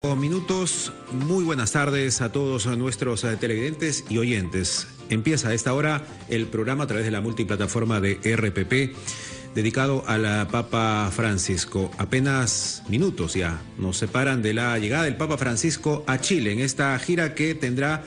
Minutos, muy buenas tardes a todos nuestros televidentes y oyentes. Empieza a esta hora el programa a través de la multiplataforma de RPP dedicado al Papa Francisco. Apenas minutos ya nos separan de la llegada del Papa Francisco a Chile en esta gira que tendrá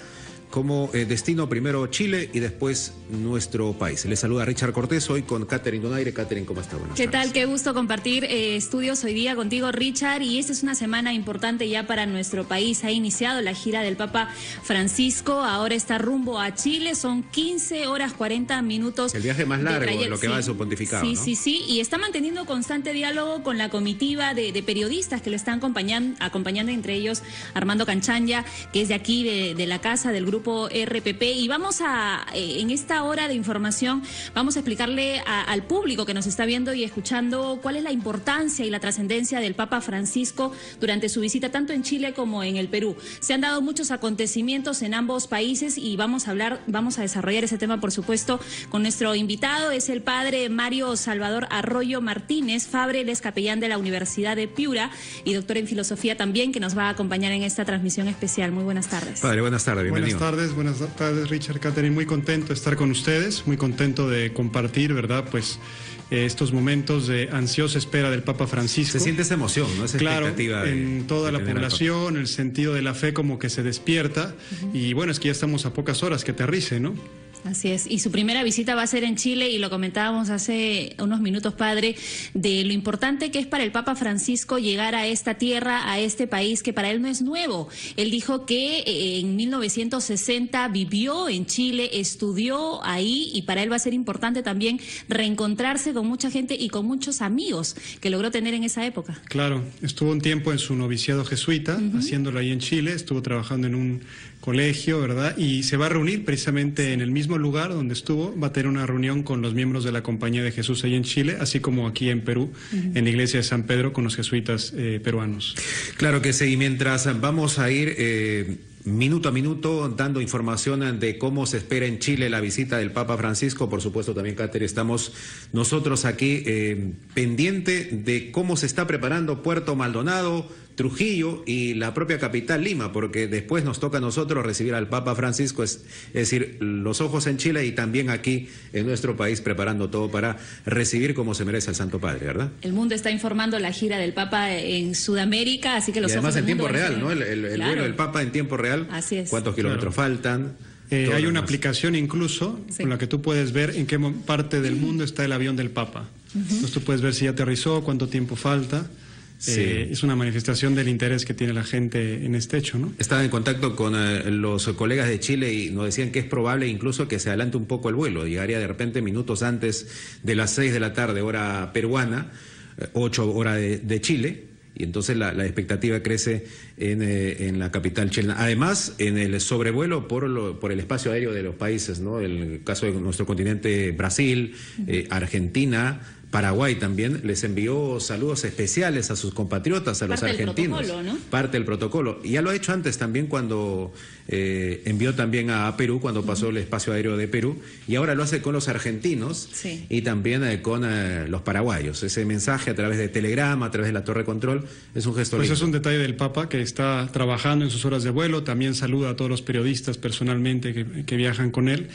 como destino primero Chile y después nuestro país. Les saluda Richard Cortés, hoy con Catherine Donaire. Catherine, ¿cómo está? Buenas tardes. ¿Qué tal? Qué gusto compartir estudios hoy día contigo, Richard. Y esta es una semana importante ya para nuestro país. Ha iniciado la gira del Papa Francisco, ahora está rumbo a Chile. Son 15 horas 40 minutos. El viaje más largo de lo que va de su pontificado, Sí, ¿no? sí. Y está manteniendo constante diálogo con la comitiva de periodistas que le están acompañando, entre ellos Armando Canchanya, que es de aquí, de la casa del grupo RPP, y vamos a, en esta hora de información, vamos a explicarle al público que nos está viendo y escuchando cuál es la importancia y la trascendencia del Papa Francisco durante su visita tanto en Chile como en el Perú. Se han dado muchos acontecimientos en ambos países y vamos a desarrollar ese tema, por supuesto, con nuestro invitado. Es el padre Mario Salvador Arroyo Martínez Fabre, él es capellán de la Universidad de Piura y doctor en filosofía también, que nos va a acompañar en esta transmisión especial. Muy buenas tardes. Padre, buenas tardes, bienvenido. Buenas tardes, Richard, Catherine, muy contento de estar con ustedes, muy contento de compartir, ¿verdad? Pues estos momentos de ansiosa espera del Papa Francisco. Se siente esa emoción, ¿no? Esa expectativa en toda la población, el sentido de la fe como que se despierta, y bueno, es que ya estamos a pocas horas que aterrice, ¿no? Así es, y su primera visita va a ser en Chile, y lo comentábamos hace unos minutos, padre, de lo importante que es para el Papa Francisco llegar a esta tierra, a este país que para él no es nuevo. Él dijo que en 1960 vivió en Chile, estudió ahí, y para él va a ser importante también reencontrarse con mucha gente y con muchos amigos que logró tener en esa época. Claro, estuvo un tiempo en su noviciado jesuita, haciéndolo ahí en Chile, estuvo trabajando en un colegio, ¿verdad? Y se va a reunir precisamente en el mismo lugar donde estuvo, va a tener una reunión con los miembros de la Compañía de Jesús ahí en Chile, así como aquí en Perú, en la iglesia de San Pedro con los jesuitas peruanos. Claro que sí, y mientras vamos a ir minuto a minuto dando información de cómo se espera en Chile la visita del Papa Francisco, por supuesto también, Cáter, estamos nosotros aquí pendiente de cómo se está preparando Puerto Maldonado, Trujillo y la propia capital Lima, porque después nos toca a nosotros recibir al Papa Francisco, es decir, los ojos en Chile y también aquí en nuestro país preparando todo para recibir como se merece al Santo Padre, ¿verdad? El mundo está informando la gira del Papa en Sudamérica, así que los ojos del mundo... Y además en tiempo real, ¿no? El claro. vuelo del Papa en tiempo real. Así es. ¿Cuántos kilómetros faltan? Hay una aplicación incluso con la que tú puedes ver en qué parte del mundo está el avión del Papa. Entonces tú puedes ver si ya aterrizó, cuánto tiempo falta. Sí. Es una manifestación del interés que tiene la gente en este hecho, ¿no? Estaba en contacto con los colegas de Chile y nos decían que es probable incluso que se adelante un poco el vuelo. Llegaría de repente minutos antes de las 6 de la tarde, hora peruana, 8 hora de Chile. Y entonces la expectativa crece en la capital chilena. Además, en el sobrevuelo por el espacio aéreo de los países, ¿no? El caso de nuestro continente, Brasil, Argentina, Paraguay también les envió saludos especiales a sus compatriotas, a los argentinos. Parte del protocolo, ¿no? Parte del protocolo. Y ya lo ha hecho antes también cuando envió también a Perú, cuando pasó el espacio aéreo de Perú. Y ahora lo hace con los argentinos y también con los paraguayos. Ese mensaje a través de telegrama, a través de la torre control, es un gesto lindo. Pues es un detalle del Papa que está trabajando en sus horas de vuelo. También saluda a todos los periodistas personalmente que viajan con él.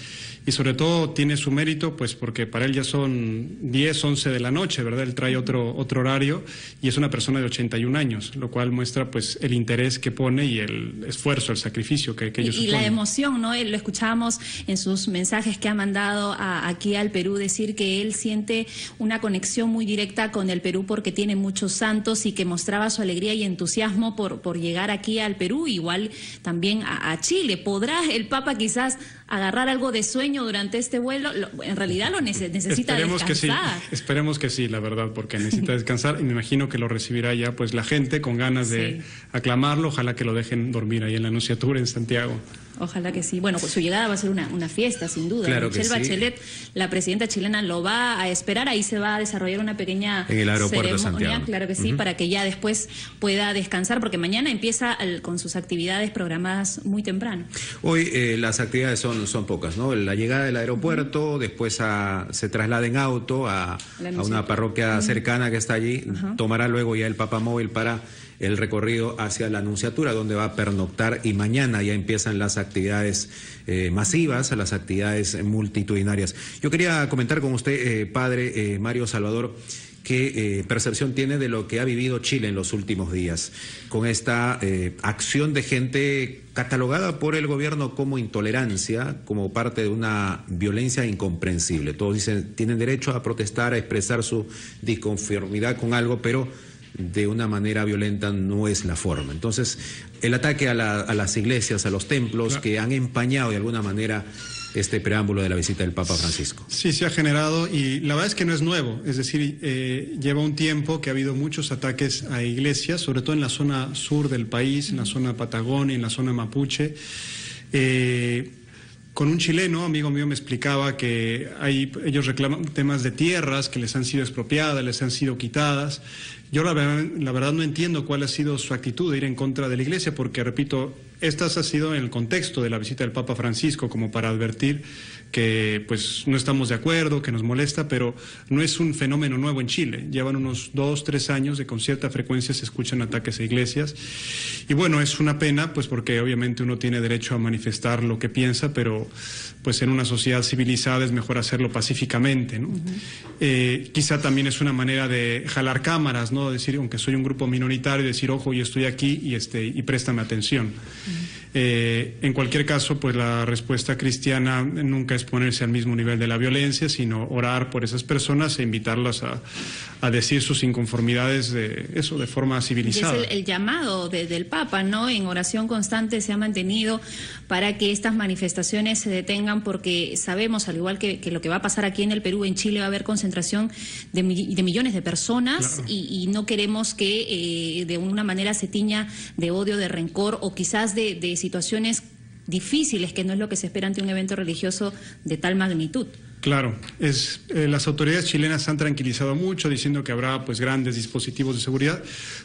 Y sobre todo tiene su mérito, pues porque para él ya son 10, 11 de la noche, ¿verdad? Él trae otro horario y es una persona de 81 años, lo cual muestra pues el interés que pone y el esfuerzo, el sacrificio que ellos suponen. Y la emoción, ¿no? Lo escuchábamos en sus mensajes que ha mandado aquí al Perú, decir que él siente una conexión muy directa con el Perú porque tiene muchos santos, y que mostraba su alegría y entusiasmo por llegar aquí al Perú, igual también a Chile. ¿Podrá el Papa quizás agarrar algo de sueño durante este vuelo? En realidad lo necesita descansar. Esperemos que sí, la verdad, porque necesita descansar, y me imagino que lo recibirá ya pues la gente con ganas de aclamarlo. Ojalá que lo dejen dormir ahí en la Anunciatura en Santiago. Ojalá que sí. Bueno, pues su llegada va a ser una fiesta, sin duda. Claro Michelle Bachelet, la presidenta chilena, lo va a esperar. Ahí se va a desarrollar una pequeña en el aeropuerto de ceremonia, Santiago. claro que sí, para que ya después pueda descansar, porque mañana empieza con sus actividades programadas muy temprano. Hoy las actividades son pocas, ¿no? La llegada del aeropuerto, después se traslada en auto a una parroquia cercana que está allí, tomará luego ya el papamóvil para el recorrido hacia la Nunciatura, donde va a pernoctar, y mañana ya empiezan las actividades masivas, las actividades multitudinarias. Yo quería comentar con usted, padre Mario Salvador, qué percepción tiene de lo que ha vivido Chile en los últimos días, con esta acción de gente catalogada por el gobierno como intolerancia, como parte de una violencia incomprensible. Todos dicen, tienen derecho a protestar, a expresar su disconformidad con algo, pero de una manera violenta no es la forma. Entonces, el ataque a las iglesias, a los templos, que han empañado de alguna manera este preámbulo de la visita del Papa Francisco. Sí, se ha generado, y la verdad es que no es nuevo, es decir, lleva un tiempo que ha habido muchos ataques a iglesias, sobre todo en la zona sur del país, en la zona Patagonia, en la zona Mapuche. Con un chileno, amigo mío, me explicaba que ellos reclaman temas de tierras que les han sido expropiadas, les han sido quitadas. Yo la verdad no entiendo cuál ha sido su actitud de ir en contra de la Iglesia, porque, repito, estas ha sido en el contexto de la visita del Papa Francisco, como para advertir que pues no estamos de acuerdo, que nos molesta, pero no es un fenómeno nuevo en Chile. Llevan unos 2, 3 años de con cierta frecuencia se escuchan ataques a iglesias. Y bueno, es una pena, pues porque obviamente uno tiene derecho a manifestar lo que piensa, pero pues en una sociedad civilizada es mejor hacerlo pacíficamente, ¿no? Quizá también es una manera de jalar cámaras, ¿no? Decir, aunque soy un grupo minoritario, decir, ojo, yo estoy aquí y préstame atención. En cualquier caso, pues la respuesta cristiana nunca es ponerse al mismo nivel de la violencia, sino orar por esas personas e invitarlas a decir sus inconformidades de forma civilizada. Y es el llamado del Papa, ¿no? En oración constante se ha mantenido para que estas manifestaciones se detengan, porque sabemos, al igual que lo que va a pasar aquí en el Perú, en Chile va a haber concentración de millones de personas, claro. y no queremos que de una manera se tiña de odio, de rencor, o quizás de situaciones difíciles, que no es lo que se espera ante un evento religioso de tal magnitud. Claro, las autoridades chilenas han tranquilizado mucho diciendo que habrá pues grandes dispositivos de seguridad,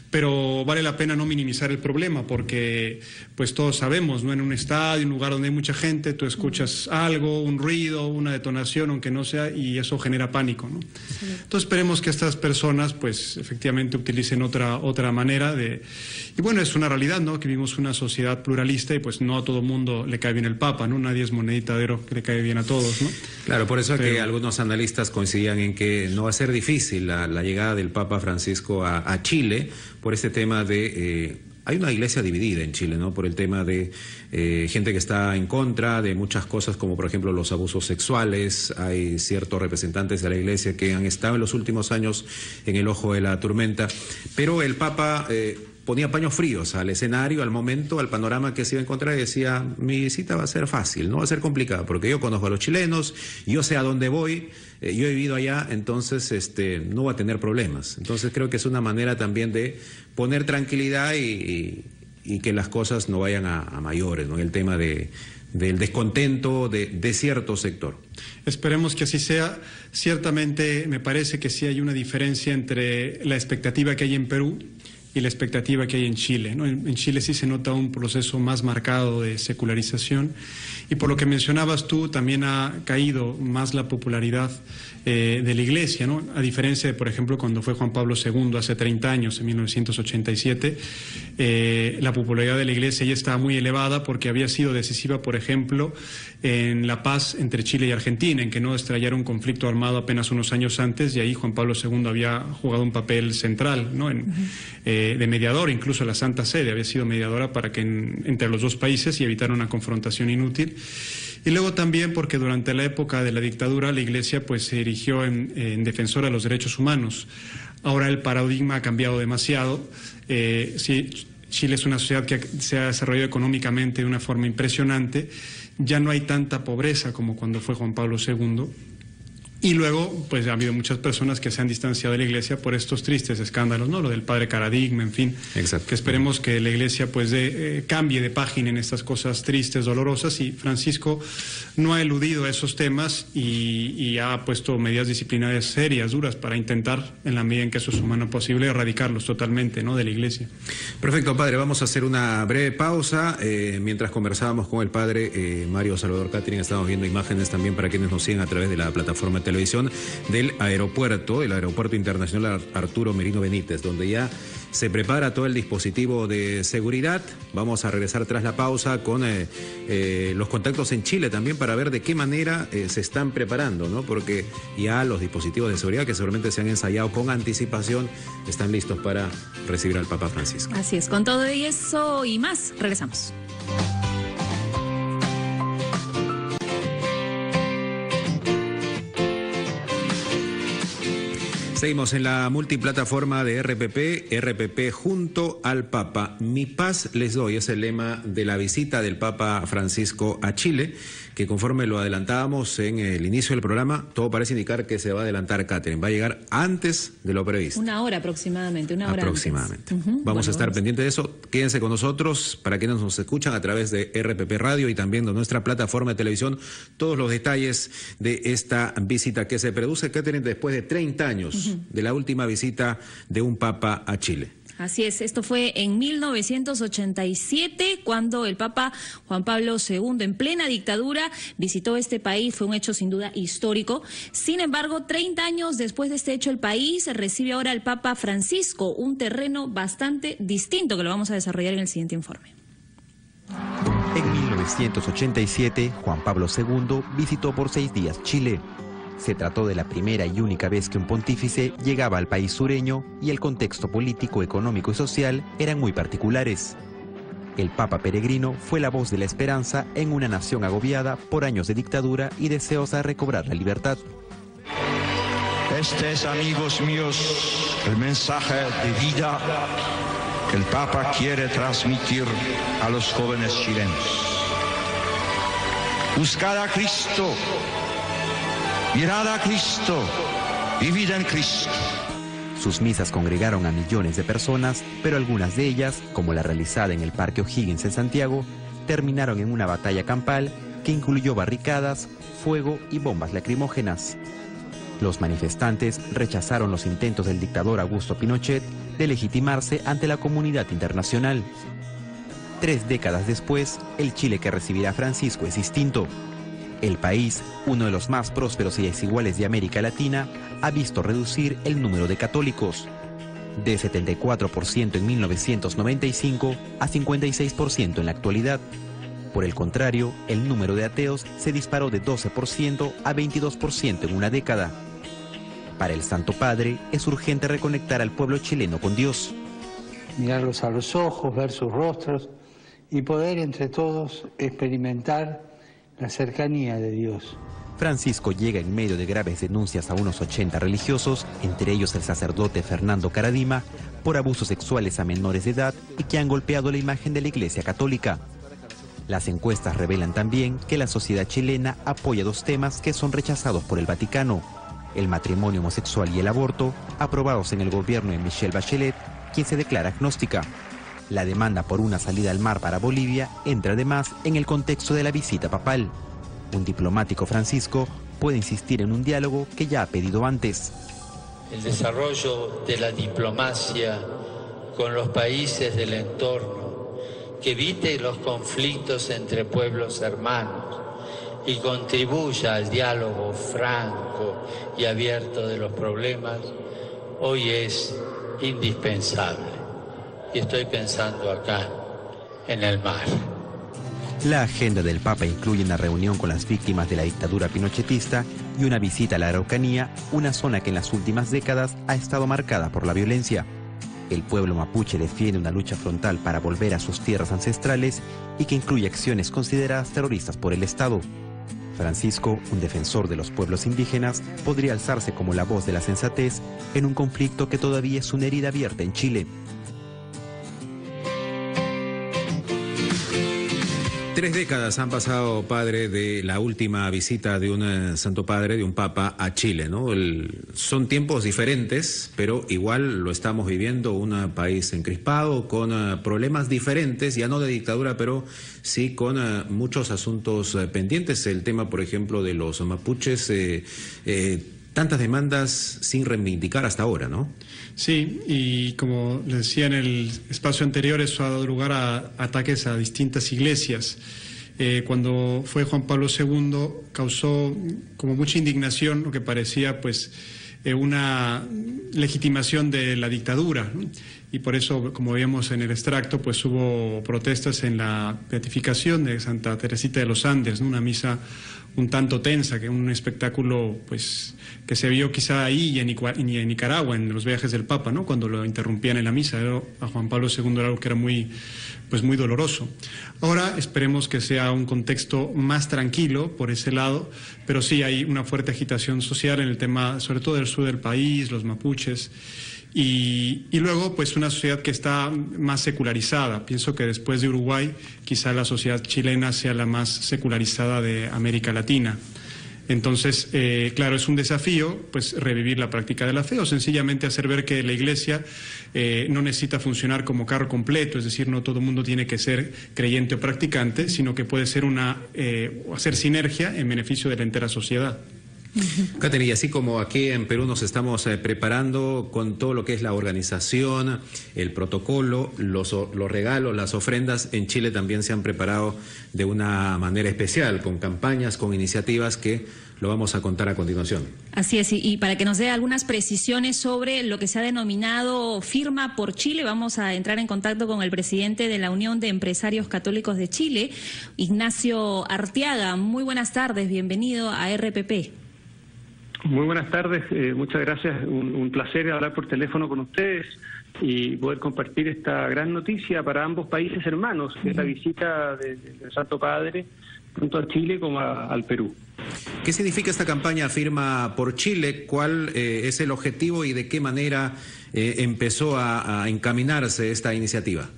pero vale la pena no minimizar el problema, porque pues todos sabemos, ¿no? En un estadio, un lugar donde hay mucha gente, tú escuchas algo, un ruido, una detonación, aunque no sea, y eso genera pánico, ¿no? Sí. Entonces esperemos que estas personas pues efectivamente utilicen otra manera y bueno, es una realidad, ¿no? Que vivimos una sociedad pluralista y pues no a todo mundo le cae bien el Papa, ¿no? Nadie es monedita de oro que le cae bien a todos, ¿no? Claro, por eso es que algunos analistas coincidían en que no va a ser difícil la llegada del Papa Francisco a Chile por este tema de... hay una iglesia dividida en Chile, ¿no? Por el tema de gente que está en contra de muchas cosas, como por ejemplo los abusos sexuales. Hay ciertos representantes de la iglesia que han estado en los últimos años en el ojo de la tormenta, pero el Papa... ponía paños fríos al escenario, al momento, al panorama que se iba a encontrar, y decía, mi visita va a ser fácil, no va a ser complicada, porque yo conozco a los chilenos, yo sé a dónde voy, yo he vivido allá, entonces no va a tener problemas. Entonces creo que es una manera también de poner tranquilidad y que las cosas no vayan a mayores, ¿no? El tema del descontento de cierto sector. Esperemos que así sea. Ciertamente me parece que sí hay una diferencia entre la expectativa que hay en Perú y la expectativa que hay en Chile, ¿no? En Chile sí se nota un proceso más marcado de secularización, y por lo que mencionabas tú, también ha caído más la popularidad de la Iglesia, ¿no? A diferencia de, por ejemplo, cuando fue Juan Pablo II hace 30 años, en 1987, la popularidad de la Iglesia ya estaba muy elevada, porque había sido decisiva, por ejemplo, en la paz entre Chile y Argentina, en que no estallara un conflicto armado apenas unos años antes, y ahí Juan Pablo II había jugado un papel central, ¿no? De mediador, incluso la Santa Sede había sido mediadora para que entre los dos países y evitar una confrontación inútil. Y luego también porque durante la época de la dictadura la Iglesia pues se erigió en defensora de los derechos humanos. Ahora el paradigma ha cambiado demasiado. Sí, Chile es una sociedad que se ha desarrollado económicamente de una forma impresionante. Ya no hay tanta pobreza como cuando fue Juan Pablo II. Y luego, pues ha habido muchas personas que se han distanciado de la Iglesia por estos tristes escándalos, ¿no? Lo del padre Caradicme, en fin. Exacto. Que esperemos que la Iglesia pues cambie de página en estas cosas tristes, dolorosas, y Francisco no ha eludido esos temas y ha puesto medidas disciplinarias serias, duras, para intentar, en la medida en que eso es humano posible, erradicarlos totalmente, ¿no? De la Iglesia. Perfecto, padre. Vamos a hacer una breve pausa. Mientras conversábamos con el padre Mario Salvador Catering, estamos viendo imágenes también para quienes nos siguen a través de la plataforma televisión del aeropuerto, el Aeropuerto Internacional Arturo Merino Benítez, donde ya se prepara todo el dispositivo de seguridad. Vamos a regresar tras la pausa con los contactos en Chile también para ver de qué manera se están preparando, ¿no? Porque ya los dispositivos de seguridad que seguramente se han ensayado con anticipación están listos para recibir al Papa Francisco. Así es, con todo eso y más, regresamos. Seguimos en la multiplataforma de RPP junto al Papa. Mi paz les doy, es el lema de la visita del Papa Francisco a Chile, que conforme lo adelantábamos en el inicio del programa, todo parece indicar que se va a adelantar, Catherine. Va a llegar antes de lo previsto. Una hora aproximadamente, Aproximadamente. Antes. Vamos a estar pendientes de eso. Quédense con nosotros para quienes nos escuchan a través de RPP Radio y también de nuestra plataforma de televisión. Todos los detalles de esta visita que se produce, Catherine, después de 30 años de la última visita de un Papa a Chile. Así es, esto fue en 1987 cuando el Papa Juan Pablo II, en plena dictadura, visitó este país. Fue un hecho sin duda histórico. Sin embargo, 30 años después de este hecho, el país recibe ahora al Papa Francisco, un terreno bastante distinto que lo vamos a desarrollar en el siguiente informe. En 1987, Juan Pablo II visitó por 6 días Chile. Se trató de la primera y única vez que un pontífice llegaba al país sureño y el contexto político, económico y social eran muy particulares. El Papa peregrino fue la voz de la esperanza en una nación agobiada por años de dictadura y deseosa de recobrar la libertad. Este es, amigos míos, el mensaje de vida que el Papa quiere transmitir a los jóvenes chilenos. Buscad a Cristo. Mirad a Cristo, vivid en Cristo. Sus misas congregaron a millones de personas, pero algunas de ellas, como la realizada en el Parque O'Higgins en Santiago, terminaron en una batalla campal que incluyó barricadas, fuego y bombas lacrimógenas. Los manifestantes rechazaron los intentos del dictador Augusto Pinochet de legitimarse ante la comunidad internacional. 3 décadas después, el Chile que recibirá a Francisco es distinto. El país, uno de los más prósperos y desiguales de América Latina, ha visto reducir el número de católicos, de 74% en 1995 a 56% en la actualidad. Por el contrario, el número de ateos se disparó de 12% a 22% en una década. Para el Santo Padre, es urgente reconectar al pueblo chileno con Dios. Mirarlos a los ojos, ver sus rostros y poder entre todos experimentar la cercanía de Dios. Francisco llega en medio de graves denuncias a unos 80 religiosos, entre ellos el sacerdote Fernando Caradima, por abusos sexuales a menores de edad y que han golpeado la imagen de la Iglesia Católica. Las encuestas revelan también que la sociedad chilena apoya 2 temas que son rechazados por el Vaticano: el matrimonio homosexual y el aborto, aprobados en el gobierno de Michelle Bachelet, quien se declara agnóstica. La demanda por una salida al mar para Bolivia entra además en el contexto de la visita papal. Un diplomático Francisco puede insistir en un diálogo que ya ha pedido antes. El desarrollo de la diplomacia con los países del entorno, que evite los conflictos entre pueblos hermanos y contribuya al diálogo franco y abierto de los problemas, hoy es indispensable. Y estoy pensando acá, en el mar. La agenda del Papa incluye una reunión con las víctimas de la dictadura pinochetista y una visita a la Araucanía, una zona que en las últimas décadas ha estado marcada por la violencia. El pueblo mapuche defiende una lucha frontal para volver a sus tierras ancestrales y que incluye acciones consideradas terroristas por el Estado. Francisco, un defensor de los pueblos indígenas, podría alzarse como la voz de la sensatez en un conflicto que todavía es una herida abierta en Chile. 3 décadas han pasado, padre, de la última visita de un Santo Padre, de un Papa a Chile, ¿no? Son tiempos diferentes, pero igual lo estamos viviendo, un país encrispado, con problemas diferentes, ya no de dictadura, pero sí con muchos asuntos pendientes. El tema, por ejemplo, de los mapuches, tantas demandas sin reivindicar hasta ahora, ¿no? Sí, y como les decía en el espacio anterior, eso ha dado lugar a ataques a distintas iglesias. Cuando fue Juan Pablo II causó como mucha indignación, lo que parecía pues una legitimación de la dictadura, ¿no? Y por eso, como vemos en el extracto, pues hubo protestas en la beatificación de Santa Teresita de los Andes, ¿no? Una misa un tanto tensa, que un espectáculo pues que se vio quizá ahí y en Nicaragua, en los viajes del Papa, ¿no? Cuando lo interrumpían en la misa. A Juan Pablo II era algo que era muy doloroso. Ahora esperemos que sea un contexto más tranquilo por ese lado, pero sí hay una fuerte agitación social en el tema, sobre todo del sur del país, los mapuches. Y luego, pues, una sociedad que está más secularizada. Pienso que después de Uruguay, quizá la sociedad chilena sea la más secularizada de América Latina. Entonces, claro, es un desafío, pues, revivir la práctica de la fe o sencillamente hacer ver que la Iglesia no necesita funcionar como carro completo, es decir, no todo el mundo tiene que ser creyente o practicante, sino que puede ser hacer sinergia en beneficio de la entera sociedad. Katherine, y así como aquí en Perú nos estamos preparando con todo lo que es la organización, el protocolo, los regalos, las ofrendas, en Chile también se han preparado de una manera especial, con campañas, con iniciativas que lo vamos a contar a continuación. Así es, y para que nos dé algunas precisiones sobre lo que se ha denominado Firma por Chile, vamos a entrar en contacto con el presidente de la Unión de Empresarios Católicos de Chile, Ignacio Arteaga. Muy buenas tardes, bienvenido a RPP. Muy buenas tardes, muchas gracias. Un placer hablar por teléfono con ustedes y poder compartir esta gran noticia para ambos países hermanos, que es la visita del Santo Padre tanto a Chile como al Perú. ¿Qué significa esta campaña Firma por Chile? ¿Cuál es el objetivo y de qué manera empezó a encaminarse esta iniciativa?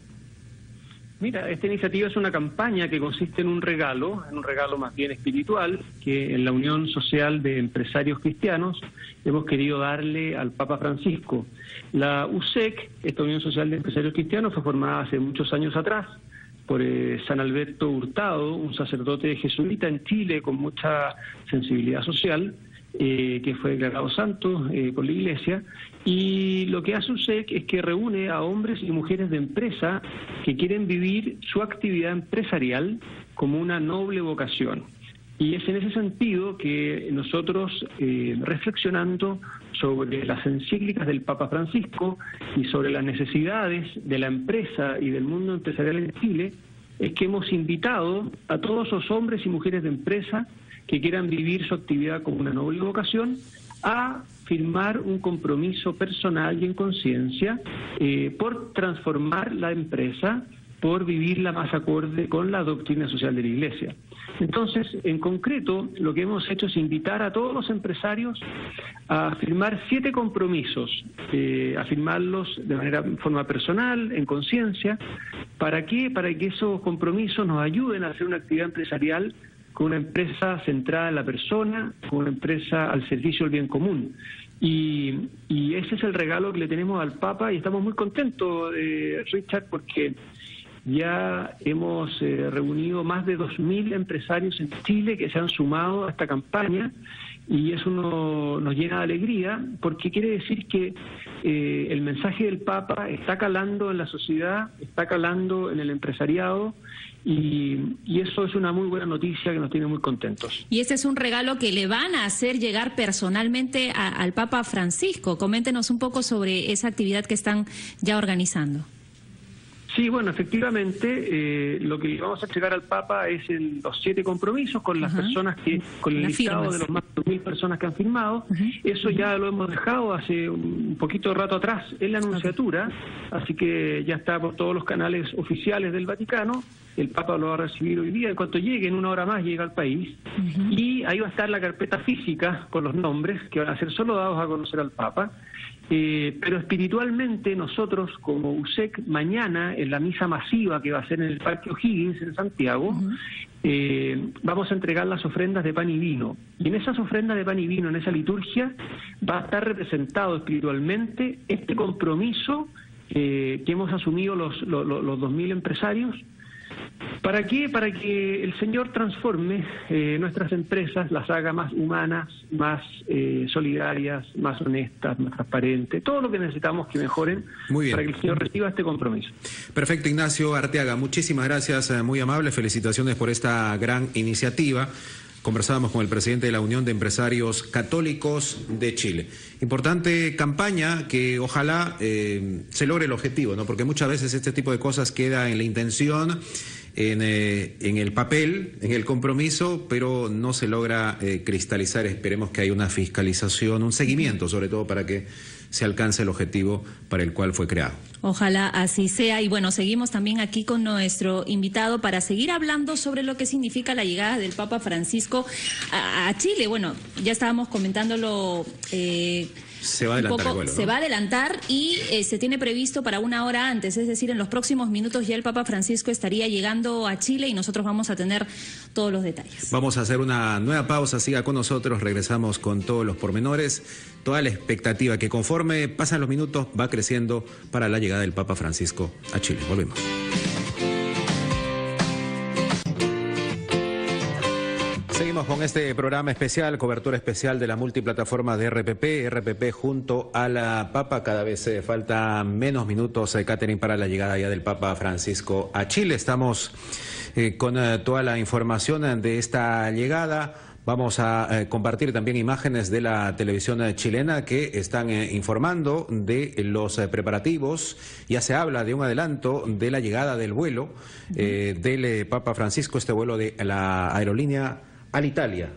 Mira, esta iniciativa es una campaña que consiste en un regalo más bien espiritual, que en la Unión Social de Empresarios Cristianos hemos querido darle al Papa Francisco. La USEC, esta Unión Social de Empresarios Cristianos, fue formada hace muchos años atrás por San Alberto Hurtado, un sacerdote jesuita en Chile con mucha sensibilidad social, que fue declarado santo por la Iglesia, y lo que hace USEC es que reúne a hombres y mujeres de empresa que quieren vivir su actividad empresarial como una noble vocación. Y es en ese sentido que nosotros, reflexionando sobre las encíclicas del Papa Francisco y sobre las necesidades de la empresa y del mundo empresarial en Chile, es que hemos invitado a todos los hombres y mujeres de empresa que quieran vivir su actividad como una noble vocación a firmar un compromiso personal y en conciencia por transformar la empresa, por vivirla más acorde con la doctrina social de la Iglesia. Entonces, en concreto, lo que hemos hecho es invitar a todos los empresarios a firmar 7 compromisos, a firmarlos de forma personal, en conciencia. ¿Para qué? Para que esos compromisos nos ayuden a hacer una actividad empresarial con una empresa centrada en la persona, con una empresa al servicio del bien común. Y ese es el regalo que le tenemos al Papa y estamos muy contentos, Richard, porque ya hemos reunido más de 2.000 empresarios en Chile que se han sumado a esta campaña y eso nos llena de alegría porque quiere decir que el mensaje del Papa está calando en la sociedad, está calando en el empresariado y eso es una muy buena noticia que nos tiene muy contentos. Y este es un regalo que le van a hacer llegar personalmente al Papa Francisco. Coméntenos un poco sobre esa actividad que están ya organizando. Sí, bueno, efectivamente, lo que le vamos a entregar al Papa es los 7 compromisos con las personas con el listado de los más de 2.000 personas que han firmado. Eso ya lo hemos dejado hace un poquito de rato atrás en la anunciatura, así que ya está por todos los canales oficiales del Vaticano. El Papa lo va a recibir hoy día, en cuanto llegue, en una hora más llega al país, y ahí va a estar la carpeta física con los nombres que van a ser solo dados a conocer al Papa. Pero espiritualmente nosotros como USEC mañana en la misa masiva que va a ser en el Parque O'Higgins en Santiago, vamos a entregar las ofrendas de pan y vino, y en esas ofrendas de pan y vino, en esa liturgia va a estar representado espiritualmente este compromiso que hemos asumido los 2.000 empresarios. ¿Para qué? Para que el Señor transforme nuestras empresas, las haga más humanas, más solidarias, más honestas, más transparentes, todo lo que necesitamos que mejoren para que el Señor reciba este compromiso. Perfecto, Ignacio Arteaga, muchísimas gracias, muy amable, felicitaciones por esta gran iniciativa. Conversábamos con el presidente de la Unión de Empresarios Católicos de Chile. Importante campaña que ojalá se logre el objetivo, ¿no? Porque muchas veces este tipo de cosas queda en la intención, en el papel, en el compromiso, pero no se logra cristalizar. Esperemos que haya una fiscalización, un seguimiento, sobre todo para que se alcance el objetivo para el cual fue creado. Ojalá así sea. Y bueno, seguimos también aquí con nuestro invitado para seguir hablando sobre lo que significa la llegada del Papa Francisco a Chile. Bueno, ya estábamos comentándolo. Se va a adelantar el vuelo, ¿no? Se va a adelantar y se tiene previsto para una hora antes, es decir, en los próximos minutos ya el Papa Francisco estaría llegando a Chile y nosotros vamos a tener todos los detalles. Vamos a hacer una nueva pausa, siga con nosotros, regresamos con todos los pormenores, toda la expectativa que conforme pasan los minutos va creciendo para la llegada del Papa Francisco a Chile. Volvemos. Seguimos con este programa especial, cobertura especial de la multiplataforma de RPP junto a la Papa. Cada vez faltan menos minutos, Catherine, para la llegada ya del Papa Francisco a Chile. Estamos con toda la información de esta llegada. Vamos a compartir también imágenes de la televisión chilena que están informando de los preparativos. Ya se habla de un adelanto de la llegada del vuelo del Papa Francisco, este vuelo de la aerolínea Alitalia,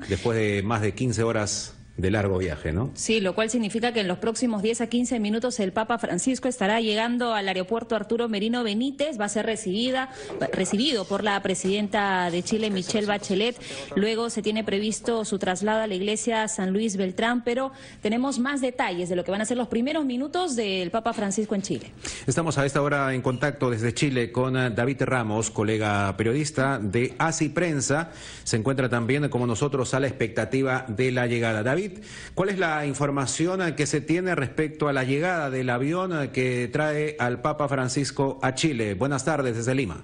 después de más de 15 horas de largo viaje, ¿no? Sí, lo cual significa que en los próximos 10 a 15 minutos el Papa Francisco estará llegando al aeropuerto Arturo Merino Benítez, va a ser recibido por la presidenta de Chile, Michelle Bachelet. Luego se tiene previsto su traslado a la iglesia San Luis Beltrán, pero tenemos más detalles de lo que van a ser los primeros minutos del Papa Francisco en Chile. Estamos a esta hora en contacto desde Chile con David Ramos, colega periodista de ASI Prensa. Se encuentra también, como nosotros, a la expectativa de la llegada. David, ¿cuál es la información que se tiene respecto a la llegada del avión que trae al Papa Francisco a Chile? Buenas tardes desde Lima.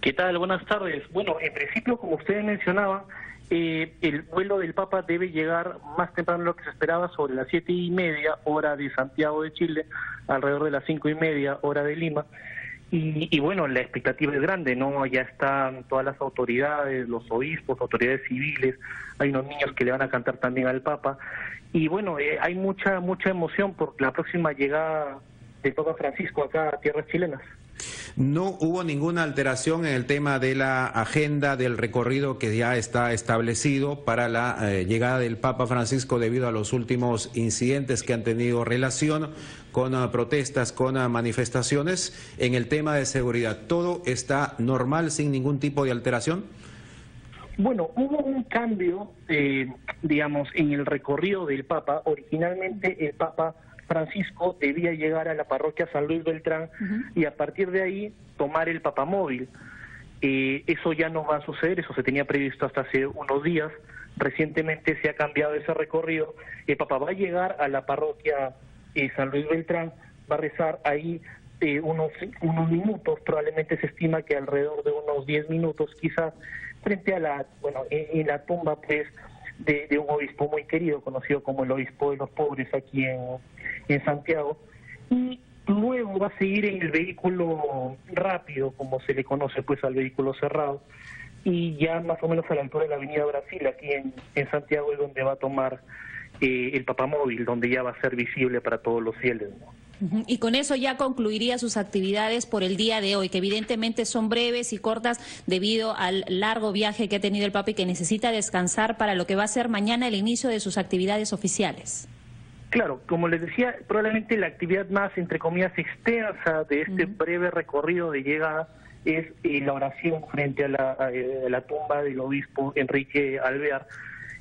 ¿Qué tal? Buenas tardes. Bueno, en principio, como ustedes mencionaban, el vuelo del Papa debe llegar más temprano de lo que se esperaba, sobre las 7:30 hora de Santiago de Chile, alrededor de las 5:30 hora de Lima. Y bueno, la expectativa es grande, ¿no? Ya están todas las autoridades, los obispos, autoridades civiles, hay unos niños que le van a cantar también al Papa. Y bueno, hay mucha emoción por la próxima llegada del Papa Francisco acá a tierras chilenas. No hubo ninguna alteración en el tema de la agenda del recorrido que ya está establecido para la llegada del Papa Francisco debido a los últimos incidentes que han tenido relación con protestas, con manifestaciones. En el tema de seguridad, ¿todo está normal sin ningún tipo de alteración? Bueno, hubo un cambio, digamos, en el recorrido del Papa. Originalmente el Papa Francisco debía llegar a la parroquia San Luis Beltrán y a partir de ahí tomar el papamóvil. Eso ya no va a suceder, eso se tenía previsto hasta hace unos días. Recientemente se ha cambiado ese recorrido. El Papa va a llegar a la parroquia San Luis Beltrán, va a rezar ahí unos minutos, probablemente se estima que alrededor de unos 10 minutos quizás, frente a la, en la tumba pues de un obispo muy querido, conocido como el obispo de los pobres aquí en Santiago, y luego va a seguir en el vehículo rápido, como se le conoce pues al vehículo cerrado, y ya más o menos a la altura de la avenida Brasil, aquí en Santiago, es donde va a tomar el papamóvil, donde ya va a ser visible para todos los fieles, ¿no? Y con eso ya concluiría sus actividades por el día de hoy, que evidentemente son breves y cortas debido al largo viaje que ha tenido el Papa y que necesita descansar para lo que va a ser mañana el inicio de sus actividades oficiales. Claro, como les decía, probablemente la actividad más, entre comillas, extensa de este breve recorrido de llegada es la oración frente a la tumba del obispo Enrique Alvear.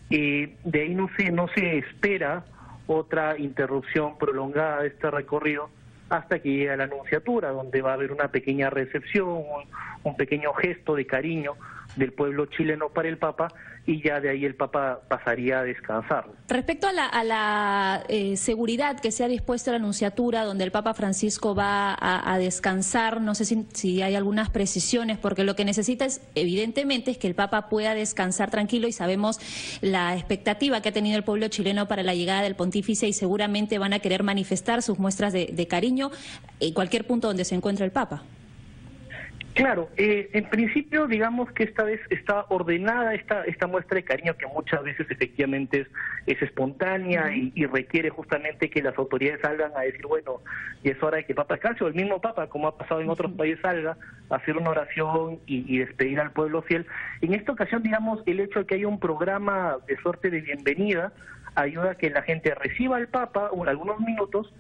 De ahí no se espera otra interrupción prolongada de este recorrido hasta que llegue a la Anunciatura, donde va a haber una pequeña recepción, un pequeño gesto de cariño del pueblo chileno para el Papa, y ya de ahí el Papa pasaría a descansar. Respecto a la seguridad que se ha dispuesto a la Anunciatura, donde el Papa Francisco va a descansar, no sé si hay algunas precisiones, porque lo que necesita evidentemente es que el Papa pueda descansar tranquilo, y sabemos la expectativa que ha tenido el pueblo chileno para la llegada del pontífice, y seguramente van a querer manifestar sus muestras de cariño en cualquier punto donde se encuentre el Papa. Claro, en principio digamos que esta vez está ordenada esta muestra de cariño que muchas veces efectivamente es espontánea y requiere justamente que las autoridades salgan a decir, bueno, y es hora de que el Papa descanse, o el mismo Papa, como ha pasado en otros países, salga a hacer una oración y despedir al pueblo fiel. En esta ocasión, digamos, el hecho de que haya un programa de suerte de bienvenida ayuda a que la gente reciba al Papa algunos minutos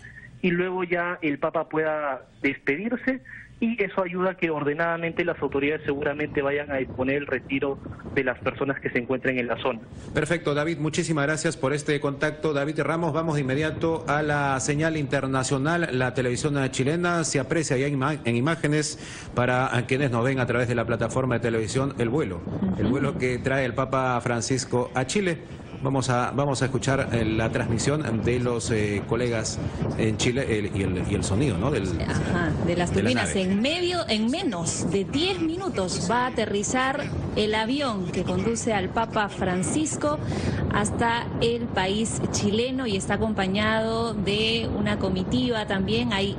y luego ya el Papa pueda despedirse, y eso ayuda a que ordenadamente las autoridades seguramente vayan a disponer el retiro de las personas que se encuentren en la zona. Perfecto, David, muchísimas gracias por este contacto. David Ramos, vamos de inmediato a la señal internacional. La televisión chilena se aprecia ya en imágenes para quienes nos ven a través de la plataforma de televisión el vuelo que trae el Papa Francisco a Chile. Vamos a escuchar la transmisión de los colegas en Chile y el sonido, ¿no? De las turbinas. En menos de 10 minutos va a aterrizar el avión que conduce al Papa Francisco hasta el país chileno y está acompañado de una comitiva también. Hay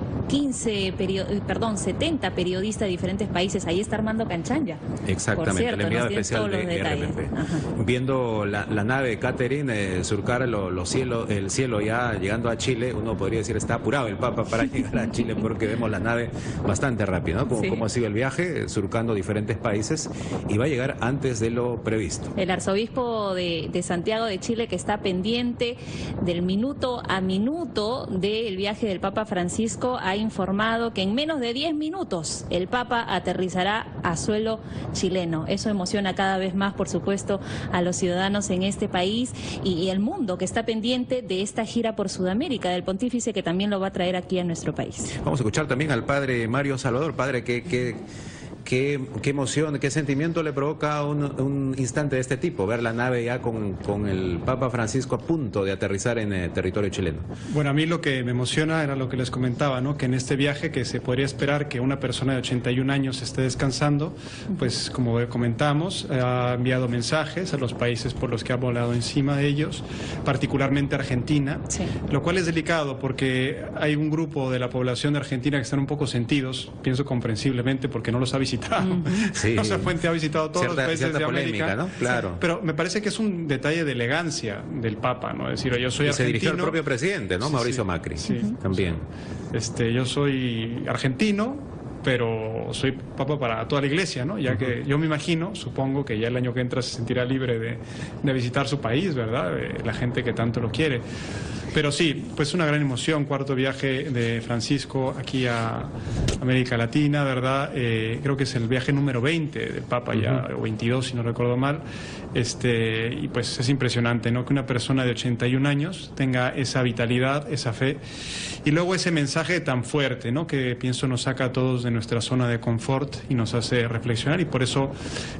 70 periodistas de diferentes países. Ahí está Armando Canchanya. Exactamente, el enviado especial de RPP. Viendo la nave Catherine surcar el cielo ya llegando a Chile, uno podría decir está apurado el Papa para llegar a Chile porque vemos la nave bastante rápida, ¿no? Como ha sido el viaje, surcando diferentes países y va a llegar antes de lo previsto. El arzobispo de Santiago de Chile, que está pendiente del minuto a minuto del viaje del Papa Francisco, ha informado que en menos de 10 minutos el Papa aterrizará a suelo chileno. Eso emociona cada vez más, por supuesto, a los ciudadanos en este país y el mundo que está pendiente de esta gira por Sudamérica del pontífice, que también lo va a traer aquí a nuestro país. Vamos a escuchar también al padre Mario Salvador. Padre, qué emoción, qué sentimiento le provoca un instante de este tipo, ver la nave ya con el Papa Francisco a punto de aterrizar en territorio chileno. Bueno, a mí lo que me emociona era lo que les comentaba, ¿no? Que en este viaje, que se podría esperar que una persona de 81 años esté descansando, pues como comentamos, ha enviado mensajes a los países por los que ha volado encima de ellos, particularmente Argentina, lo cual es delicado porque hay un grupo de la población de Argentina que están un poco sentidos, pienso comprensiblemente, porque no los ha visitado. Sí. Rosa Fuente ha visitado todos los países de América, ¿no? Claro. Pero me parece que es un detalle de elegancia del Papa, ¿no? Es decir, yo soy argentino. Se dirigió al propio presidente, ¿no? Mauricio Macri. También. Yo soy argentino, pero soy Papa para toda la Iglesia, ¿no? Ya que yo me imagino, supongo que ya el año que entra se sentirá libre de visitar su país, ¿verdad? La gente que tanto lo quiere. Pero sí, pues una gran emoción, cuarto viaje de Francisco aquí a América Latina, ¿verdad? Creo que es el viaje número 20 del Papa ya, o 22 si no recuerdo mal. Y pues es impresionante, ¿no? Que una persona de 81 años tenga esa vitalidad, esa fe, y luego ese mensaje tan fuerte, ¿no? Que pienso nos saca a todos de nuestra zona de confort y nos hace reflexionar, y por eso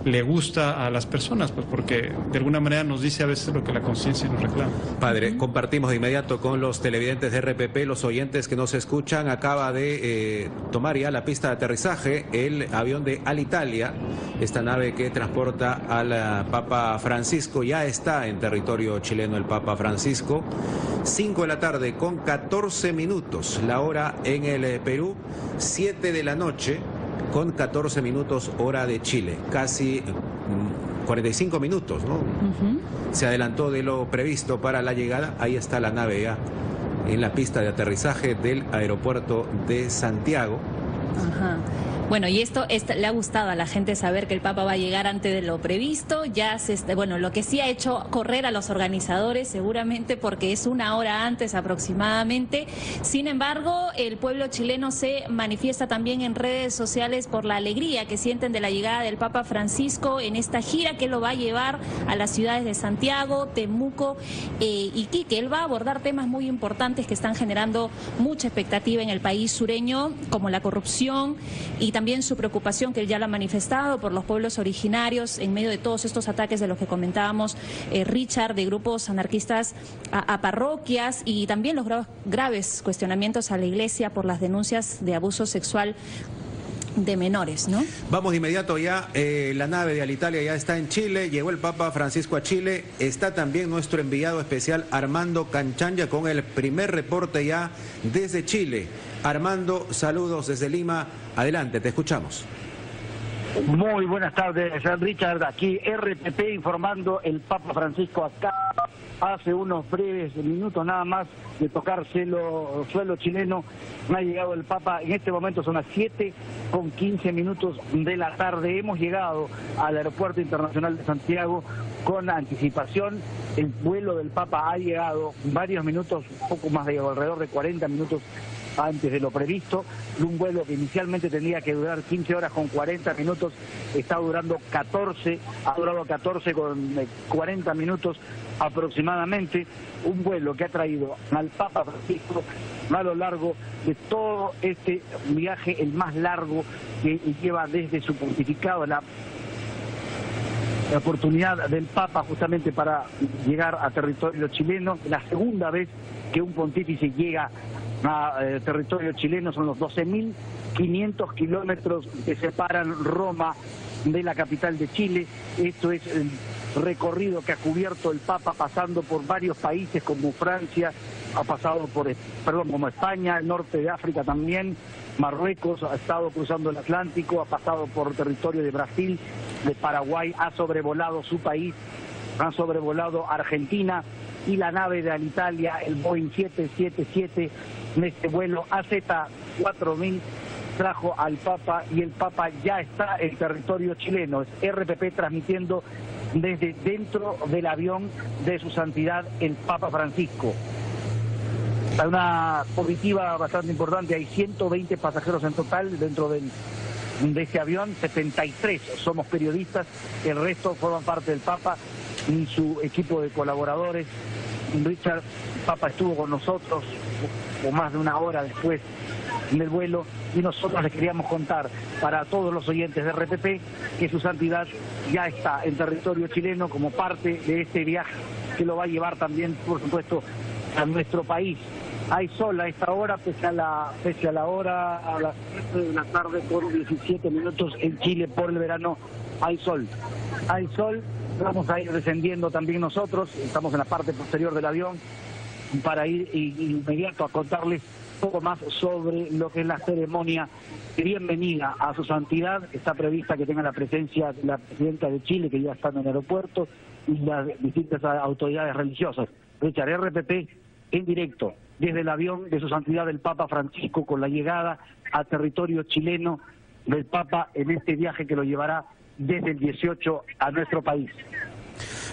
le gusta a las personas, pues porque de alguna manera nos dice a veces lo que la conciencia nos reclama. Padre, compartimos de inmediato con los televidentes de RPP, los oyentes que nos escuchan. Acaba de tomar ya la pista de aterrizaje el avión de Alitalia, esta nave que transporta al Papa Francisco. Ya está en territorio chileno el Papa Francisco. 5 de la tarde con 14 minutos, la hora en el Perú, 7 de la noche con 14 minutos hora de Chile, casi 45 minutos, ¿no? Se adelantó de lo previsto para la llegada. Ahí está la nave ya en la pista de aterrizaje del aeropuerto de Santiago. Bueno, y esto le ha gustado a la gente saber que el Papa va a llegar antes de lo previsto. Ya lo que sí ha hecho correr a los organizadores, seguramente porque es una hora antes aproximadamente. Sin embargo, el pueblo chileno se manifiesta también en redes sociales por la alegría que sienten de la llegada del Papa Francisco en esta gira que lo va a llevar a las ciudades de Santiago, Temuco y Iquique. Él va a abordar temas muy importantes que están generando mucha expectativa en el país sureño, como la corrupción y también su preocupación, que él ya la ha manifestado, por los pueblos originarios en medio de todos estos ataques de los que comentábamos, Richard, de grupos anarquistas a parroquias, y también los graves cuestionamientos a la Iglesia por las denuncias de abuso sexual de menores, ¿no? Vamos de inmediato ya, la nave de Alitalia ya está en Chile, llegó el Papa Francisco a Chile, está también nuestro enviado especial Armando Canchanya con el primer reporte ya desde Chile. Armando, saludos desde Lima, adelante, te escuchamos. Muy buenas tardes, Richard. Aquí RPP informando, el Papa Francisco acá hace unos breves minutos nada más de tocar suelo chileno. No ha llegado el Papa. En este momento son las 7:15 de la tarde. Hemos llegado al Aeropuerto Internacional de Santiago con anticipación. El vuelo del Papa ha llegado varios minutos, un poco más de alrededor de 40 minutos antes de lo previsto. Un vuelo que inicialmente tenía que durar 15 horas con 40 minutos, está durando 14, ha durado 14 con 40 minutos aproximadamente. Un vuelo que ha traído al Papa Francisco a lo largo de todo este viaje, el más largo que lleva desde su pontificado, la oportunidad del Papa justamente para llegar a territorio chileno. La segunda vez que un pontífice llega a territorio chileno, son los 12.500 kilómetros que separan Roma de la capital de Chile. Esto es el recorrido que ha cubierto el Papa, pasando por varios países como Francia, ha pasado como España, el norte de África también, Marruecos, ha estado cruzando el Atlántico, ha pasado por territorio de Brasil, de Paraguay, ha sobrevolado su país, ha sobrevolado Argentina, y la nave de Alitalia, el Boeing 777, en este vuelo AZ4000, trajo al Papa, y el Papa ya está en territorio chileno. Es RPP transmitiendo desde dentro del avión de su santidad el Papa Francisco. Hay una comitiva bastante importante, hay 120 pasajeros en total dentro de este avión, 73 somos periodistas, el resto forman parte del Papa y su equipo de colaboradores. Richard, el Papa estuvo con nosotros o más de una hora después del vuelo, y nosotros les queríamos contar para todos los oyentes de RPP que su santidad ya está en territorio chileno como parte de este viaje que lo va a llevar también, por supuesto, a nuestro país. Hay sol a esta hora, pese a la hora, a las 7 de la tarde por 17 minutos en Chile por el verano, hay sol. Hay sol, vamos a ir descendiendo también nosotros, estamos en la parte posterior del avión, para ir inmediato a contarles un poco más sobre lo que es la ceremonia de bienvenida a su santidad. Está prevista que tenga la presencia de la presidenta de Chile, que ya está en el aeropuerto, y las distintas autoridades religiosas. Richard, RPP en directo desde el avión de su santidad el Papa Francisco, con la llegada a territorio chileno del Papa en este viaje que lo llevará desde el 18 a nuestro país.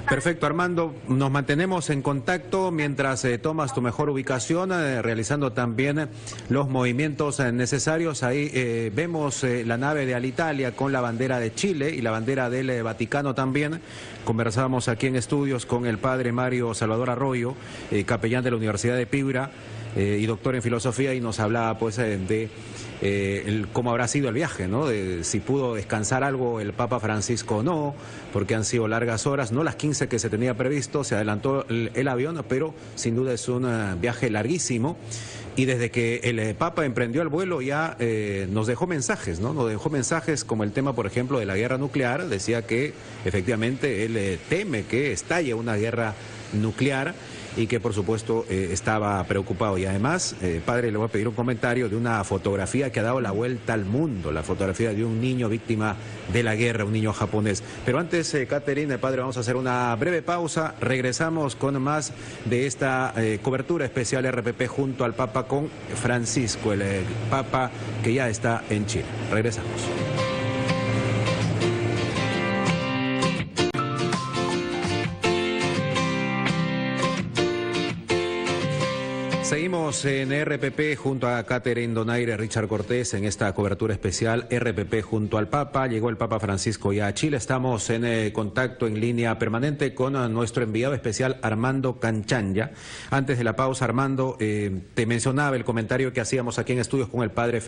Perfecto, Armando. Nos mantenemos en contacto mientras tomas tu mejor ubicación, realizando también los movimientos necesarios. Ahí vemos la nave de Alitalia con la bandera de Chile y la bandera del Vaticano también. Conversábamos aquí en estudios con el padre Mario Salvador Arroyo, capellán de la Universidad de Piura y doctor en filosofía, y nos hablaba pues de cómo habrá sido el viaje, ¿no? De si pudo descansar algo el Papa Francisco o no, porque han sido largas horas, no las 15 que se tenía previsto, se adelantó el avión, pero sin duda es un viaje larguísimo. Y desde que el Papa emprendió el vuelo ya nos dejó mensajes, ¿no? Nos dejó mensajes como el tema, por ejemplo, de la guerra nuclear. Decía que efectivamente él teme que estalle una guerra nuclear, y que por supuesto estaba preocupado. Y además, padre, le voy a pedir un comentario de una fotografía que ha dado la vuelta al mundo, la fotografía de un niño víctima de la guerra, un niño japonés. Pero antes, Catherine, padre, vamos a hacer una breve pausa, regresamos con más de esta cobertura especial RPP junto al Papa con Francisco, el Papa que ya está en Chile. Regresamos. Seguimos en RPP junto a Catherine Donaire, Richard Cortés, en esta cobertura especial RPP junto al Papa. Llegó el Papa Francisco ya a Chile. Estamos en contacto en línea permanente con nuestro enviado especial Armando Canchanya. Antes de la pausa, Armando, te mencionaba el comentario que hacíamos aquí en estudios con el padre